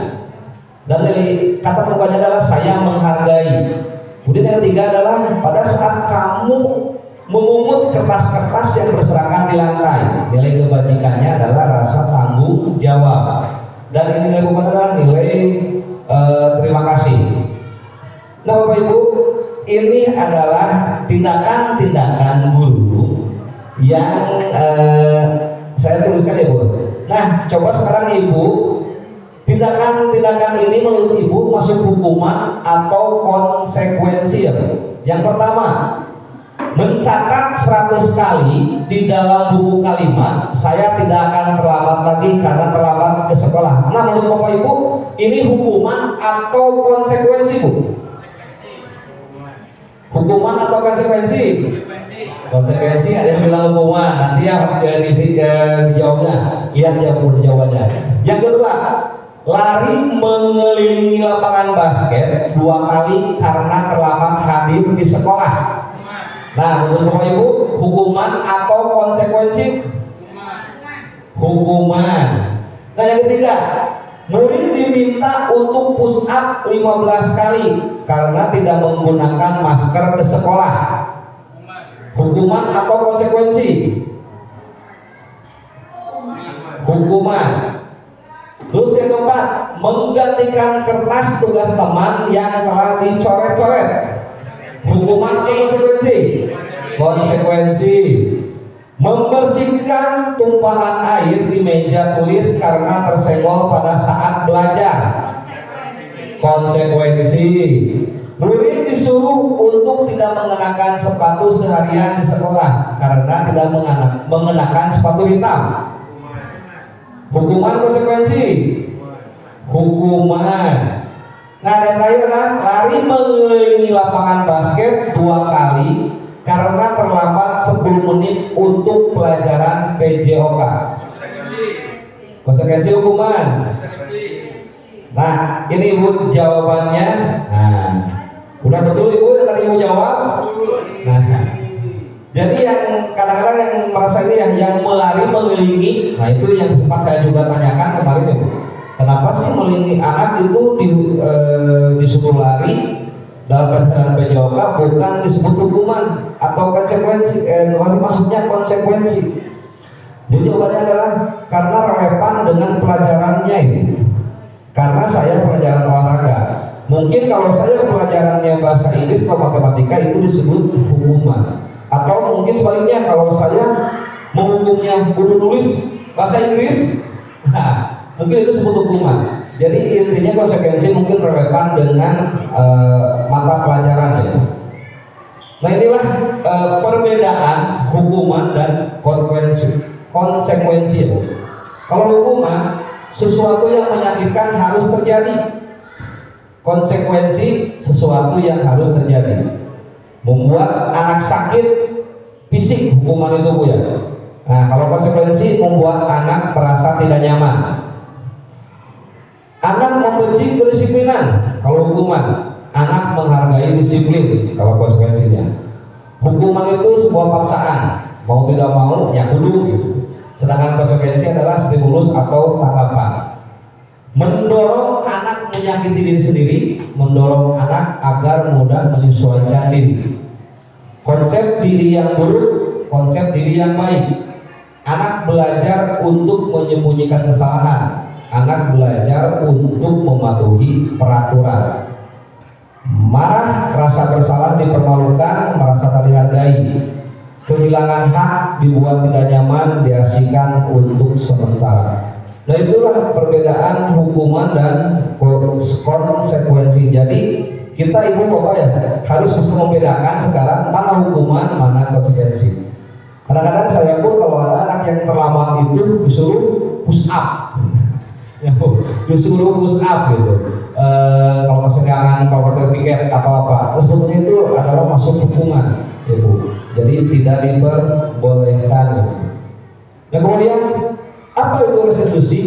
Dan nilai kata pembukanya adalah saya menghargai. Kemudian yang ketiga adalah pada saat kamu memungut kertas-kertas yang berserakan di lantai, nilai kebajikannya adalah rasa tanggung jawab. Dan ini nilai bukan adalah nilai terima kasih. Nah Bapak Ibu, ini adalah tindakan-tindakan guru yang saya tuliskan ya Bu. Nah, coba sekarang Ibu, tindakan-tindakan ini menurut Ibu masuk hukuman atau konsekuensi ya Bu? Yang pertama, mencatat 100 kali di dalam buku kalimat saya tidak akan terlambat lagi karena terlambat ke sekolah. Nah, menurut Bapak Ibu, ini hukuman atau konsekuensi Bu? Hukuman atau konsekuensi? Konsekuensi, ada yang bilang hukuman. Nanti ya dijawabnya. Lihat ya Bu jawabannya. Yang kedua, lari mengelilingi lapangan basket 2 kali karena terlambat hadir di sekolah. Nah, menurut Bapak Ibu, hukuman atau konsekuensi? Hukuman. Nah, yang ketiga, murid diminta untuk push up 15 kali karena tidak menggunakan masker ke sekolah. Hukuman atau konsekuensi? Hukuman. Terus yang keempat, menggantikan kertas tugas teman yang telah dicoret-coret. Hukuman atau konsekuensi? Konsekuensi. Membersihkan tumpahan air di meja tulis karena tersenggol pada saat belajar. Konsekuensi, murid disuruh untuk tidak mengenakan sepatu seharian di sekolah karena tidak mengenakan sepatu hitam. Hukuman konsekuensi, hukuman. Nah, dan terakhir lari mengelilingi lapangan basket 2 kali karena terlambat 10 menit untuk pelajaran PJOK. Konsekuensi hukuman. Nah, ini Ibu jawabannya. Nah, udah betul Ibu yang tadi Ibu jawab? Nah, jadi yang kadang-kadang yang merasa ini yang melari mengelilingi, nah itu yang sempat saya juga tanyakan kemarin Ibu. Kenapa sih mengelilingi anak itu disuruh lari dalam pelajaran PJOK bukan disebut hukuman atau konsekuensi? Maksudnya konsekuensi. Jadi jawabannya adalah karena relevan dengan pelajarannya itu. Karena saya pelajaran olahraga. Mungkin kalau saya pelajarannya bahasa Inggris atau matematika itu disebut hukuman. Atau mungkin sebaliknya kalau saya menghukumnya guru nulis bahasa Inggris, nah, mungkin itu disebut hukuman. Jadi intinya konsekuensi mungkin relevan dengan mata pelajaran ya. Nah inilah perbedaan hukuman dan konsekuensi ya. Kalau hukuman sesuatu yang menyakitkan harus terjadi. Konsekuensi sesuatu yang harus terjadi. Membuat anak sakit fisik hukuman itu Bu ya. Nah, kalau konsekuensi membuat anak merasa tidak nyaman. Anak membenci kedisiplinan kalau hukuman. Anak menghargai disiplin kalau konsekuensinya. Hukuman itu sebuah paksaan. Mau tidak mau ya kudu gitu. Sedangkan konsekuensi adalah stimulus atau tanggapan. Mendorong anak menyakiti diri sendiri, mendorong anak agar mudah menyesuaikan diri. Konsep diri yang buruk, konsep diri yang baik. Anak belajar untuk menyembunyikan kesalahan. Anak belajar untuk mematuhi peraturan. Marah, rasa bersalah dipermalukan, merasa tak dihargai. Kehilangan hak dibuat tidak nyaman, diasingkan untuk sementara. Nah itulah perbedaan hukuman dan konsekuensi. Jadi kita Ibu Bapak ya harus bisa membedakan sekarang mana hukuman, mana konsekuensi. Kadang-kadang saya pun kalau ada anak yang terlambat itu disuruh push up, ya, disuruh push up gitu. Kalau kesenjangan, kalau piket atau apa, sebetulnya itu adalah masuk hukuman, ya Bu. Jadi tidak diperbolehkan. Nah kemudian apa itu restitusi?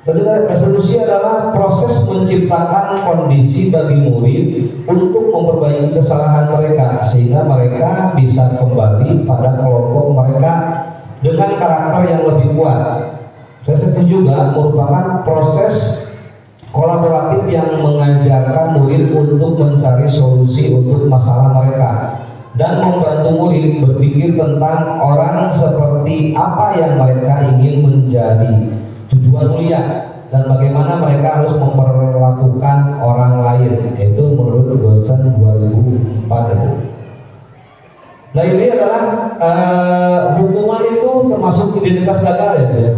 Restitusi adalah proses menciptakan kondisi bagi murid untuk memperbaiki kesalahan mereka sehingga mereka bisa kembali pada kelompok mereka dengan karakter yang lebih kuat. Restitusi juga merupakan proses kolaboratif yang mengajarkan murid untuk mencari solusi untuk masalah mereka dan membantu murid berpikir tentang orang seperti apa yang mereka ingin menjadi, tujuan mulia, dan bagaimana mereka harus memperlakukan orang lain. Itu menurut dosen 2004 itu. Nah ini adalah hukuman itu termasuk identitas gagal ya.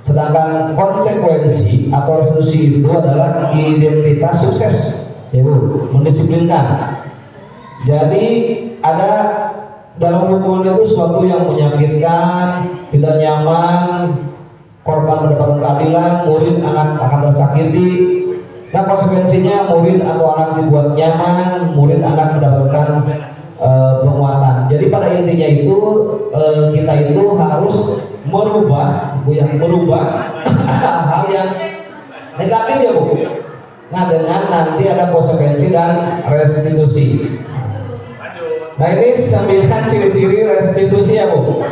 Sedangkan konsekuensi atau restitusi itu adalah identitas sukses, ya Bu, mendisiplinkan. Jadi ada dalam hukuman itu sesuatu yang menyakitkan, tidak nyaman, korban mendapatkan keadilan, murid anak akan tersakiti. Nah konsekuensinya murid atau anak dibuat nyaman, murid anak mendapatkan penguatan. Jadi pada intinya itu kita itu harus merubah hal yang negatif ya Bu. Nah dengan nanti ada konsekuensi dan restitusi. Nah ini 9 ciri-ciri restitusi ya Bu.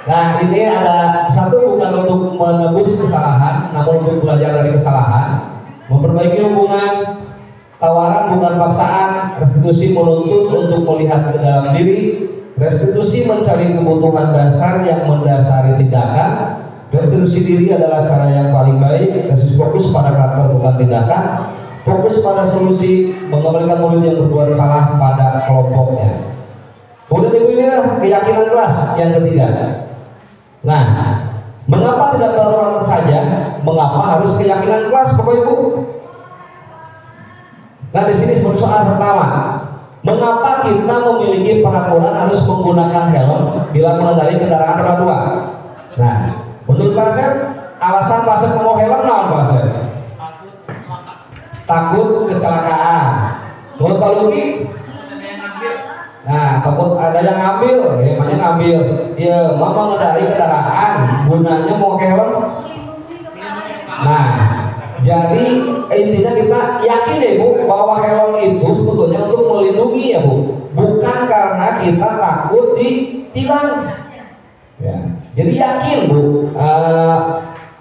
Nah ini ada satu, bukan untuk menebus kesalahan, namun untuk belajar dari kesalahan. Memperbaiki hubungan, tawaran bukan paksaan. Restitusi menuntut untuk melihat ke dalam diri. Restitusi mencari kebutuhan dasar yang mendasari tindakan. Restitusi diri adalah cara yang paling baik. Restitusi fokus pada karakter bukan tindakan. Fokus pada solusi, mengembalikan murid yang berbuat salah pada kelompoknya. Kemudian ibu ini keyakinan kelas yang ketiga. Nah, mengapa tidak peraturan saja? Mengapa harus keyakinan kelas, Bapak Ibu? Nah, di sini seperti soal pertama. Mengapa kita memiliki peraturan harus menggunakan helm bila mengendarai kendaraan roda 2? Nah, menurut Pak Asep, alasan Pak Asep mau helm naon Pak Asep? Takut kecelakaan. Menurut Pak Luki? Nah, takut ada yang ngambil, emangnya ngambil. Ya, mau mengendarai kendaraan, gunanya mau pakai helm. Nah, jadi intinya kita yakin deh Bu bahwa helm itu sebetulnya untuk melindungi ya Bu, bukan karena kita takut ditilang. Ya, jadi yakin Bu.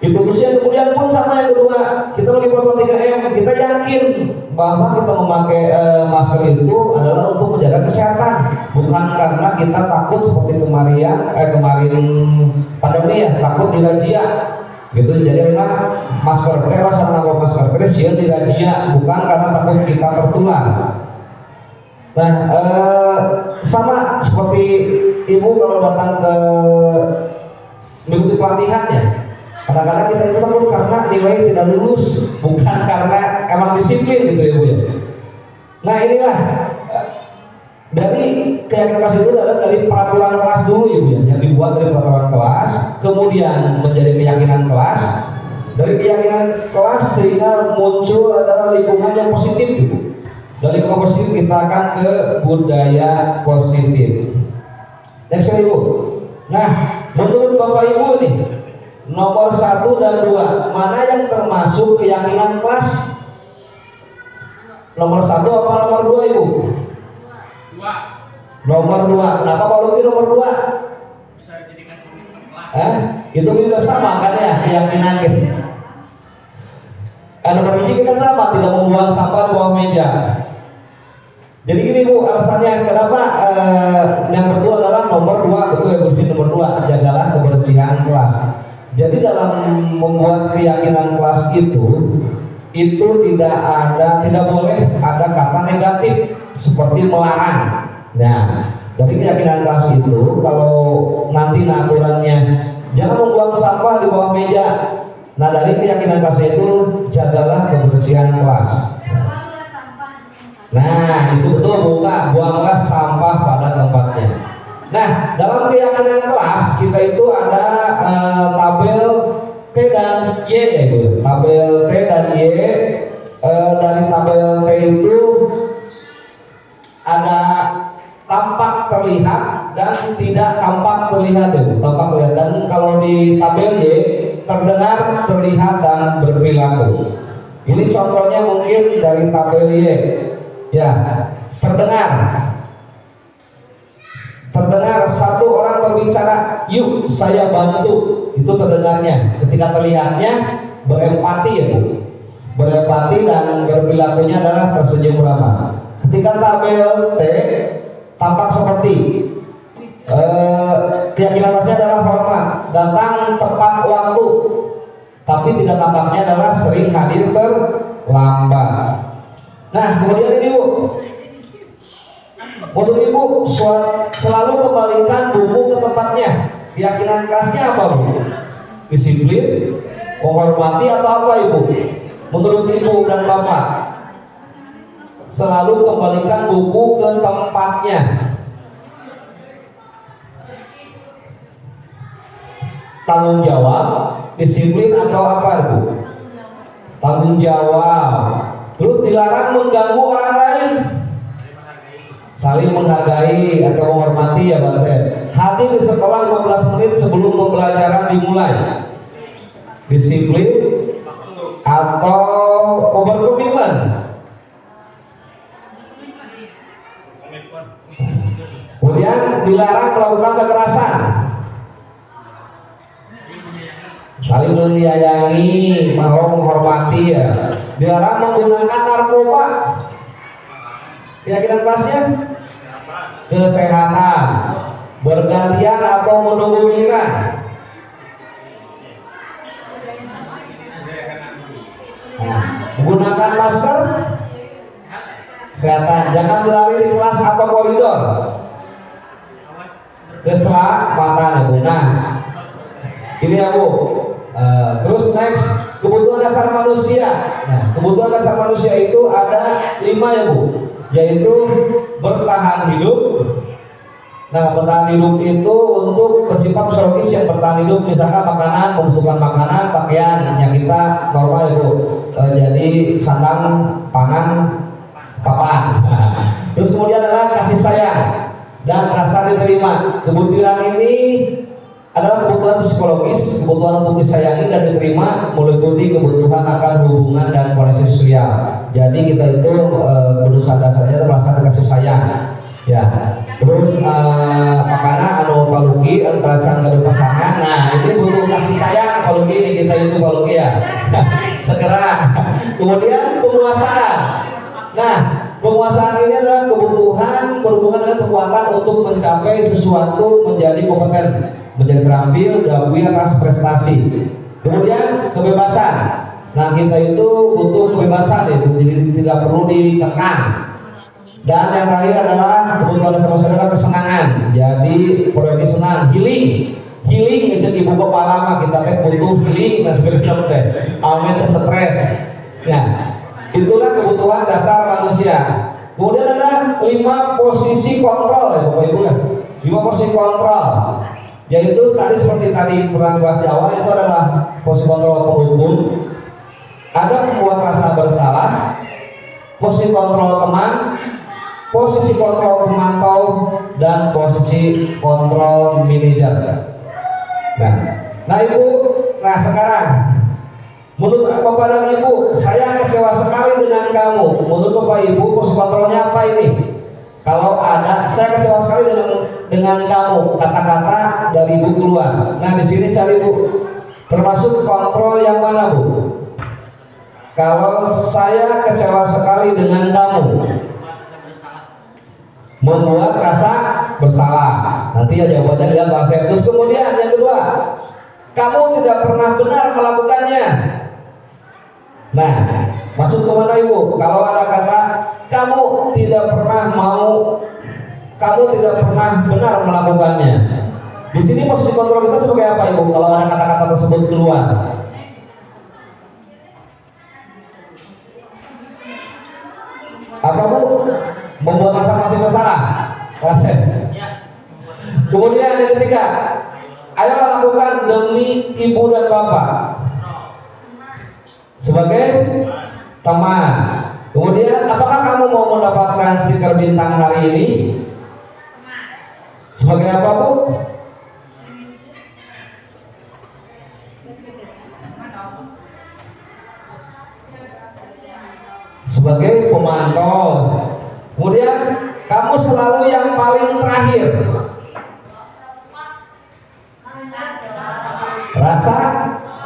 Itu usia kemudian pun sama yang kedua, kita lagi protokol 3M, kita yakin bahwa kita memakai masker itu adalah untuk menjaga kesehatan, bukan karena kita takut seperti kemarin pandemi ya, takut dirazia gitu. Jadi memang masker sama masker sih dirazia, bukan karena takut kita tertular. Nah, sama seperti ibu kalau datang ke mengikuti pelatihannya, kadang-kadang kita itu takut karena nilai tidak lulus, bukan karena emang disiplin gitu ya Bu ya. Nah inilah dari keyakinan kelas itu adalah dari peraturan kelas dulu ya Bu ya, yang dibuat dari peraturan kelas, kemudian menjadi keyakinan kelas, dari keyakinan kelas sehingga muncul adalah lingkungan yang positif gitu. Dari lingkungan positif kita akan ke budaya positif. Next slide Bu. Nah, menurut Bapak Ibu nih, nomor 1 dan 2 mana yang termasuk keyakinan kelas? Nomor 1 apa nomor 2 Ibu? 2. Nomor 2. Kenapa Pak Luki nomor 2? Bisa dijadikan komitmen kelas. Itu juga sama kan ya keyakinan kita. Nomor 3 kan sama, tidak membuang sampah di bawah meja. Jadi gini Bu, alasannya kenapa yang kedua adalah nomor 2, betul ya Bu, nomor 2, jagalah kebersihan kelas. Jadi dalam membuat keyakinan kelas itu tidak boleh ada kata negatif seperti melarang. Nah, dari keyakinan kelas itu kalau nanti aturannya jangan membuang sampah di bawah meja. Nah, dari keyakinan kelas itu jagalah kebersihan kelas. Nah, itu betul buanglah sampah pada tempatnya. Nah, dalam keyakinan kelas kita itu ada tabel T dan Y ya Bu. Tabel T dan Y. Dari tabel T itu ada tampak terlihat dan tidak tampak terlihat ya Bu. Tampak terlihat, dan kalau di tabel Y terdengar, terlihat dan berperilaku. Ini contohnya mungkin dari tabel Y. Ya, terdengar satu orang berbicara, yuk saya bantu, itu terdengarnya. Ketika terlihatnya berempati ya Bu, berempati dan berperilakunya adalah tersenyum ramah. Ketika tabel T tampak seperti keyakinan kelasnya adalah hormat, datang tepat waktu, tapi tidak tampaknya adalah sering hadir terlambat. Nah, kemudian ini Bu, menurut Ibu selalu kembalikan buku ke tempatnya. Keyakinan kelasnya apa Bu? Disiplin, menghormati atau apa Ibu? Menurut Ibu dan Bapak, selalu kembalikan buku ke tempatnya. Tanggung jawab, disiplin atau apa Bu? Tanggung jawab. Terus dilarang mengganggu orang lain, saling menghargai atau menghormati ya Pak Sen. Hadir di sekolah 15 menit sebelum pembelajaran dimulai. Disiplin atau berkomitmen. Kemudian dilarang melakukan kekerasan, saling menyayangi, menghormati ya. Dilarang menggunakan narkoba. Keyakinan kelasnya kesehatan, bergantian atau menunggu giliran. Menggunakan masker, kesehatan, jangan berlari di kelas atau koridor. Kesela makan ya Bu. Nah, ini ya Bu. Terus next, kebutuhan dasar manusia. Nah, kebutuhan dasar manusia itu ada 5 ya Bu, yaitu bertahan hidup. Nah, bertahan hidup itu untuk bersifat fisiologis yang bertahan hidup, misalkan makanan, membutuhkan makanan, pakaian yang kita normal ya Bu. Jadi sandang, pangan, papan. Terus kemudian adalah kasih sayang dan rasa diterima. Kebutuhan ini adalah kebutuhan psikologis, kebutuhan untuk disayangi dan diterima, meliputi kebutuhan akan hubungan dan koneksi sosial. Jadi kita itu berusaha dasarnya merasa kasih sayang, ya. Terus makanan anu paluki antara cangga pasangan. Nah, ini butuh kasih sayang paluki ini kita itu paluki ya. Segera. Kemudian penguasaan. Nah, penguasaan ini adalah kebutuhan berhubungan dengan kekuatan untuk mencapai sesuatu, menjadi kompeten, menjadi terampil, diakui atas prestasi. Kemudian kebebasan. Nah, kita itu butuh kebebasan ya, jadi tidak perlu dikekang. Dan yang terakhir adalah kebutuhan dasar manusia adalah kesenangan. Jadi proyek senang, healing ngecek ibu kepala mah kita butuh healing dan sebagainya teh. Amin stres. Ya, itulah kebutuhan dasar manusia. Kemudian ada 5 posisi kontrol ya Bapak Ibu ya. 5 posisi kontrol. Yaitu tadi seperti tadi pernah dibahas di awal, itu adalah posisi kontrol penghukum, ada membuat rasa bersalah, posisi kontrol teman, posisi kontrol pemantau, dan posisi kontrol manajer. Nah Ibu, nah sekarang menurut Bapak dan Ibu, saya kecewa sekali dengan kamu. Menurut Bapak Ibu, posisi kontrolnya apa ini? Kalau ada, saya kecewa sekali dengan kamu, kata-kata dari Ibu keluar. Nah di sini cari Bu, termasuk kontrol yang mana Bu? Kalau saya kecewa sekali dengan kamu, membuat rasa bersalah. Nanti ya jawabannya dengan bahasa. Terus kemudian yang kedua, kamu tidak pernah benar melakukannya. Nah, masuk ke mana Ibu? Kalau ada kata kamu tidak pernah mau, kamu tidak pernah benar melakukannya. Di sini posisi kontrol kita sebagai apa Ibu? Kalau ada kata-kata tersebut keluar, apa Bu? Membuat masing-masing bersalah. Kemudian yang ketiga, ayo lakukan demi ibu dan bapak sebagai teman. Kemudian apakah kamu mau mendapatkan stiker bintang hari ini? Sebagai apa Bu? Sebagai pemantau. Kemudian kamu selalu yang paling terakhir. Rasa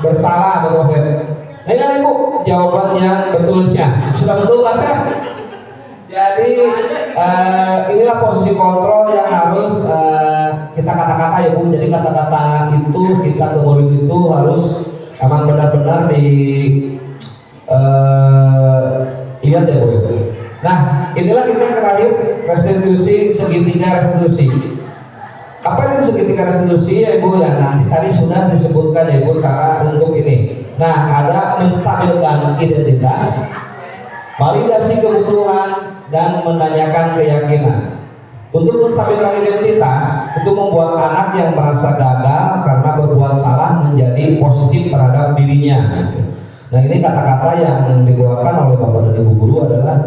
bersalah, betul Mas. Nah Ibu, jawaban yang betulnya sudah betul Mas ya? Jadi inilah posisi kontrol yang harus kita kata-kata ya Bu. Jadi kata-kata itu kita kemudian itu harus emang benar-benar di lihat ya Bu. Nah inilah kita yang terakhir, restitusi, segitiga restitusi. Apa itu segitiga restitusi ya Ibu ya? Nanti tadi sudah disebutkan ya Ibu cara untuk ini. Nah ada menstabilkan identitas, validasi kebutuhan, dan menanyakan keyakinan. Untuk menstabilkan identitas itu membuat anak yang merasa gagal karena berbuat salah menjadi positif terhadap dirinya. Nah ini kata-kata yang dikeluarkan oleh Bapak dan Ibu guru adalah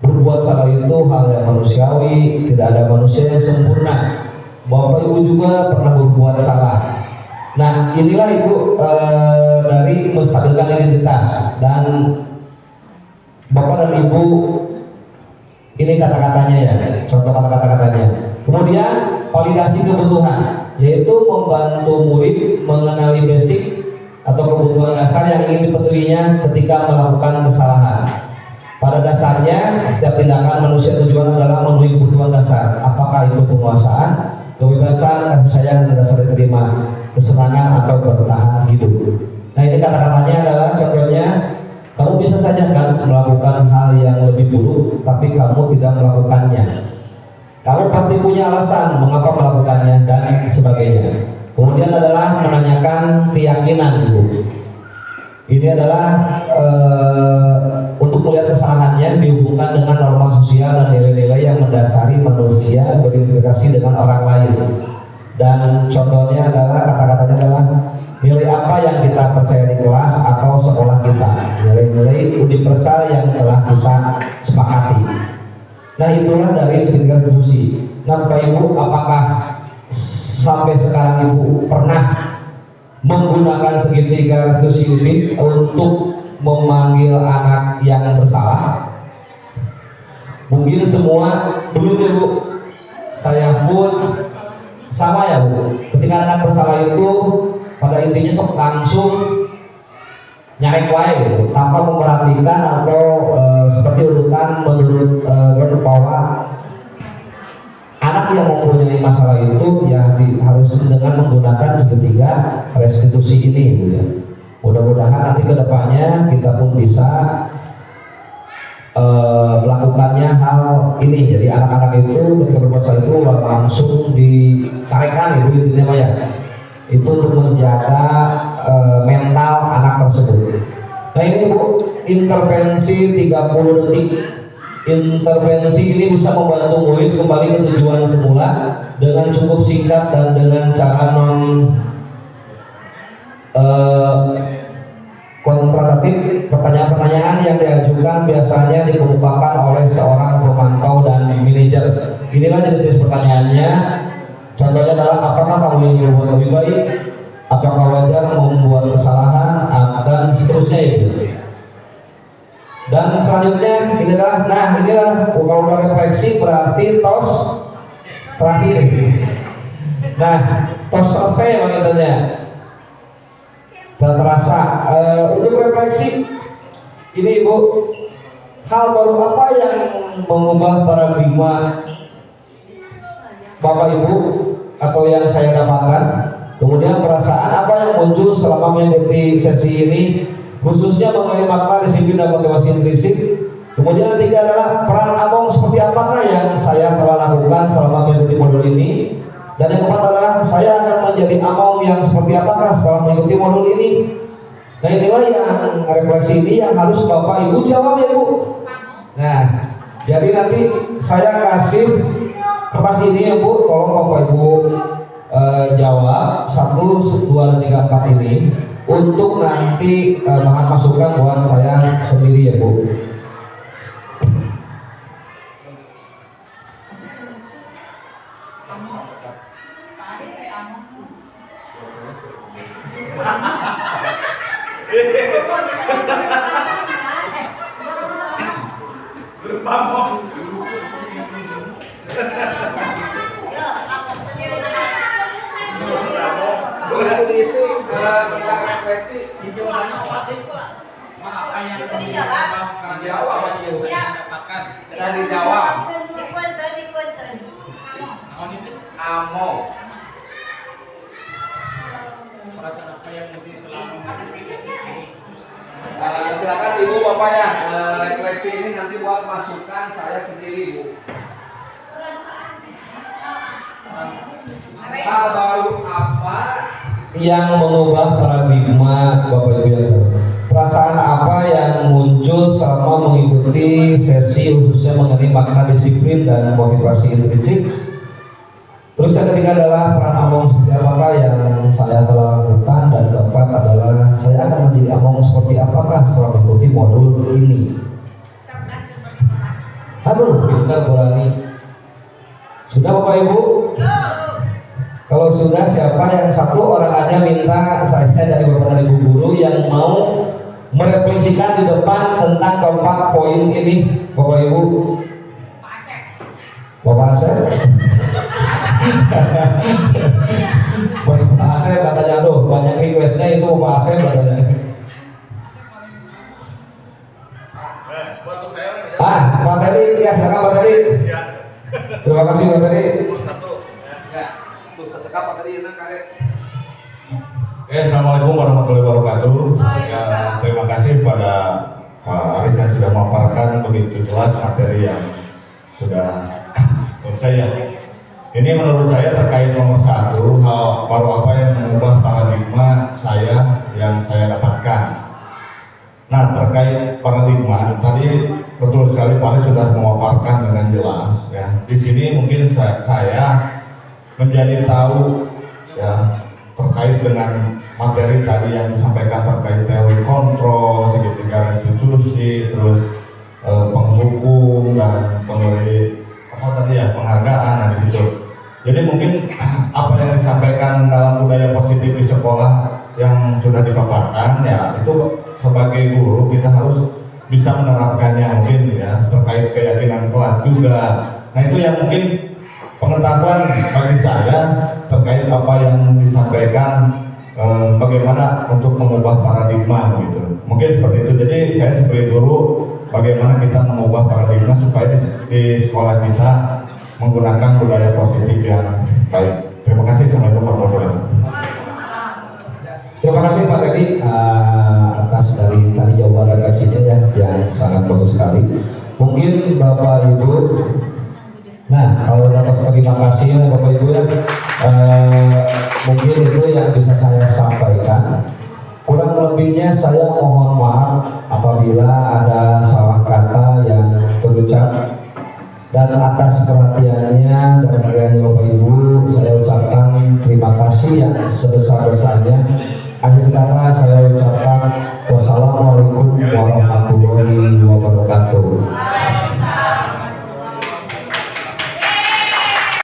berbuat salah itu hal yang manusiawi, tidak ada manusia yang sempurna. Bapak Ibu juga pernah berbuat salah. Nah inilah Ibu dari menstabilkan identitas, dan Bapak dan Ibu ini kata-katanya ya, contoh kata-katanya. Kemudian validasi kebutuhan, yaitu membantu murid mengenali basic atau kebutuhan dasar yang ingin dipenuhinya ketika melakukan kesalahan. Pada dasarnya setiap tindakan manusia tujuan adalah memenuhi kebutuhan dasar. Apakah itu penguasaan, kebebasan, kasih sayang, dan dasar diterima, kesenangan, atau bertahan hidup. Nah ini kata-katanya adalah contohnya, kamu bisa saja kan melakukan hal yang lebih buruk, tapi kamu tidak melakukannya. Kamu pasti punya alasan mengapa melakukannya dan sebagainya. Kemudian adalah menanyakan keyakinan Ibu. Ini adalah untuk melihat kesalahannya dihubungkan dengan norma sosial dan nilai-nilai yang mendasari manusia berinteraksi dengan orang lain. Dan contohnya adalah kata-katanya adalah nilai apa yang kita percaya di kelas atau sekolah kita, nilai-nilai universal yang telah kita sepakati. Nah itulah dari segitiga institusi. Nah Bapak Ibu, apakah sampai sekarang Ibu pernah menggunakan segitiga institusi ini untuk memanggil anak yang bersalah? Mungkin semua belum ya Bu. Saya pun sama ya Bu. Ketika anak bersalah itu pada intinya sok langsung nyarek wae gitu, tanpa memperhatikan atau seperti urutan menurut bahwa anak yang mempunyai masalah itu ya harus dengan menggunakan segitiga restitusi ini Bu ya. Mudah-mudahan nanti kedepannya kita pun bisa melakukannya hal ini. Jadi anak-anak itu ketika berpuasa itu langsung dicarekan itu intinya Pak ya. Itu untuk menjaga mental anak tersebut. Nah ini Bu, intervensi 30 detik. Intervensi ini bisa membantu murid kembali ke tujuan semula dengan cukup singkat dan dengan cara non konfrontatif. Pertanyaan-pertanyaan yang diajukan biasanya dikemukakan oleh seorang pemantau dan manajer. Inilah jenis pertanyaannya. Contohnya adalah apakah kamu ingin berbuat lebih baik, apakah wajar membuat kesalahan, dan seterusnya itu. Dan selanjutnya ini adalah, nah ini adalah kalau udah refleksi berarti tos terakhir. Nah tos selesai makanya. Dan terasa untuk refleksi ini Ibu, hal baru apa yang mengubah paradigma Bapak Ibu atau yang saya dapatkan, kemudian perasaan apa yang muncul selama mengikuti sesi ini, khususnya mengenai makna disiplin dan motivasi intrinsik. Kemudian yang ketiga adalah peran Among seperti apakah yang saya telah lakukan selama mengikuti modul ini. Dan yang keempat adalah saya akan menjadi Among yang seperti apakah setelah mengikuti modul ini. Nah inilah yang refleksi ini yang harus Bapak Ibu jawab ya Bu. Nah jadi nanti saya kasih kertas ini ya Bu, tolong Bapak Ibu jawab 1, 2, 3, 4 ini untuk nanti bahan masukan buat saya sendiri ya Bu. Boleh diisi tentang refleksi. Jawabannya apa yang Itu kamu dijawab. dijawab apa yang saya dapatkan? Dan dijawab. Dipunten. Naon itu? Among. Perasaan apa yang muncul selama mengikuti sesi ini? Silakan Ibu Bapak ya, refleksi ini nanti buat masukan saya sendiri Bu. Hal baru apa yang mengubah paradigma Bapak Ibu ya? Perasaan apa yang muncul selama mengikuti sesi khususnya mengenai makna disiplin dan motivasi intrinsik? Terus yang ketiga adalah peran Among seperti apakah yang saya telah lakukan, dan keempat adalah saya akan menjadi Among seperti apakah setelah mengikuti modul ini. Aduh, pintar berani. Sudah Bapak Ibu? Kalau sudah, siapa yang satu orang aja minta saya dari Bapak dan Ibu guru yang mau merefleksikan di depan tentang keempat poin ini, Bapak Ibu. Bapak Asep. Bapak Asep katanya, aduh banyak requestnya itu Bapak Asep katanya. Pak Teddy, ya silakan Pak Teddy. Terima kasih Pak Teddy. Ya, tuh tercekap Pak Teddy enak kare. Assalamualaikum warahmatullahi wabarakatuh. Ya, terima kasih pada Pak Aris yang sudah memaparkan begitu jelas materi yang sudah Selesai ya. Ini menurut saya terkait nomor 1, hal baru apa yang mengubah paradigma saya yang saya dapatkan. Nah, terkait paradigma tadi betul sekali Pak Ali sudah memaparkan dengan jelas ya. Di sini mungkin saya menjadi tahu ya terkait dengan materi tadi yang disampaikan terkait teori kontrol, segitiga restitusi, terus penghukum dan pemberi penghargaan nah, di situ. Jadi mungkin apa yang disampaikan dalam budaya positif di sekolah yang sudah dipaparkan ya itu sebagai guru kita harus bisa menerapkannya mungkin ya terkait keyakinan kelas juga. Nah itu yang mungkin pengetahuan bagi saya terkait apa yang disampaikan bagaimana untuk mengubah paradigma gitu. Mungkin seperti itu. Jadi saya sebagai guru bagaimana kita mengubah paradigma supaya di sekolah kita menggunakan budaya positif yang baik. Terima kasih. Assalamualaikum warahmatullahi wabarakatuh. Terima kasih Pak Teddy atas dari tadi jawaban Presiden ya yang sangat bagus sekali. Mungkin Bapak Ibu, nah kalau dapat terima kasih ya Bapak Ibu ya, mungkin itu yang bisa saya sampaikan. Kurang lebihnya saya mohon maaf apabila ada salah kata yang terucap. Dan atas perhatiannya dan perhatian Bapak Ibu, saya ucapkan terima kasih yang sebesar-besarnya. Akhir kata saya ucapkan wassalamualaikum warahmatullahi wabarakatuh.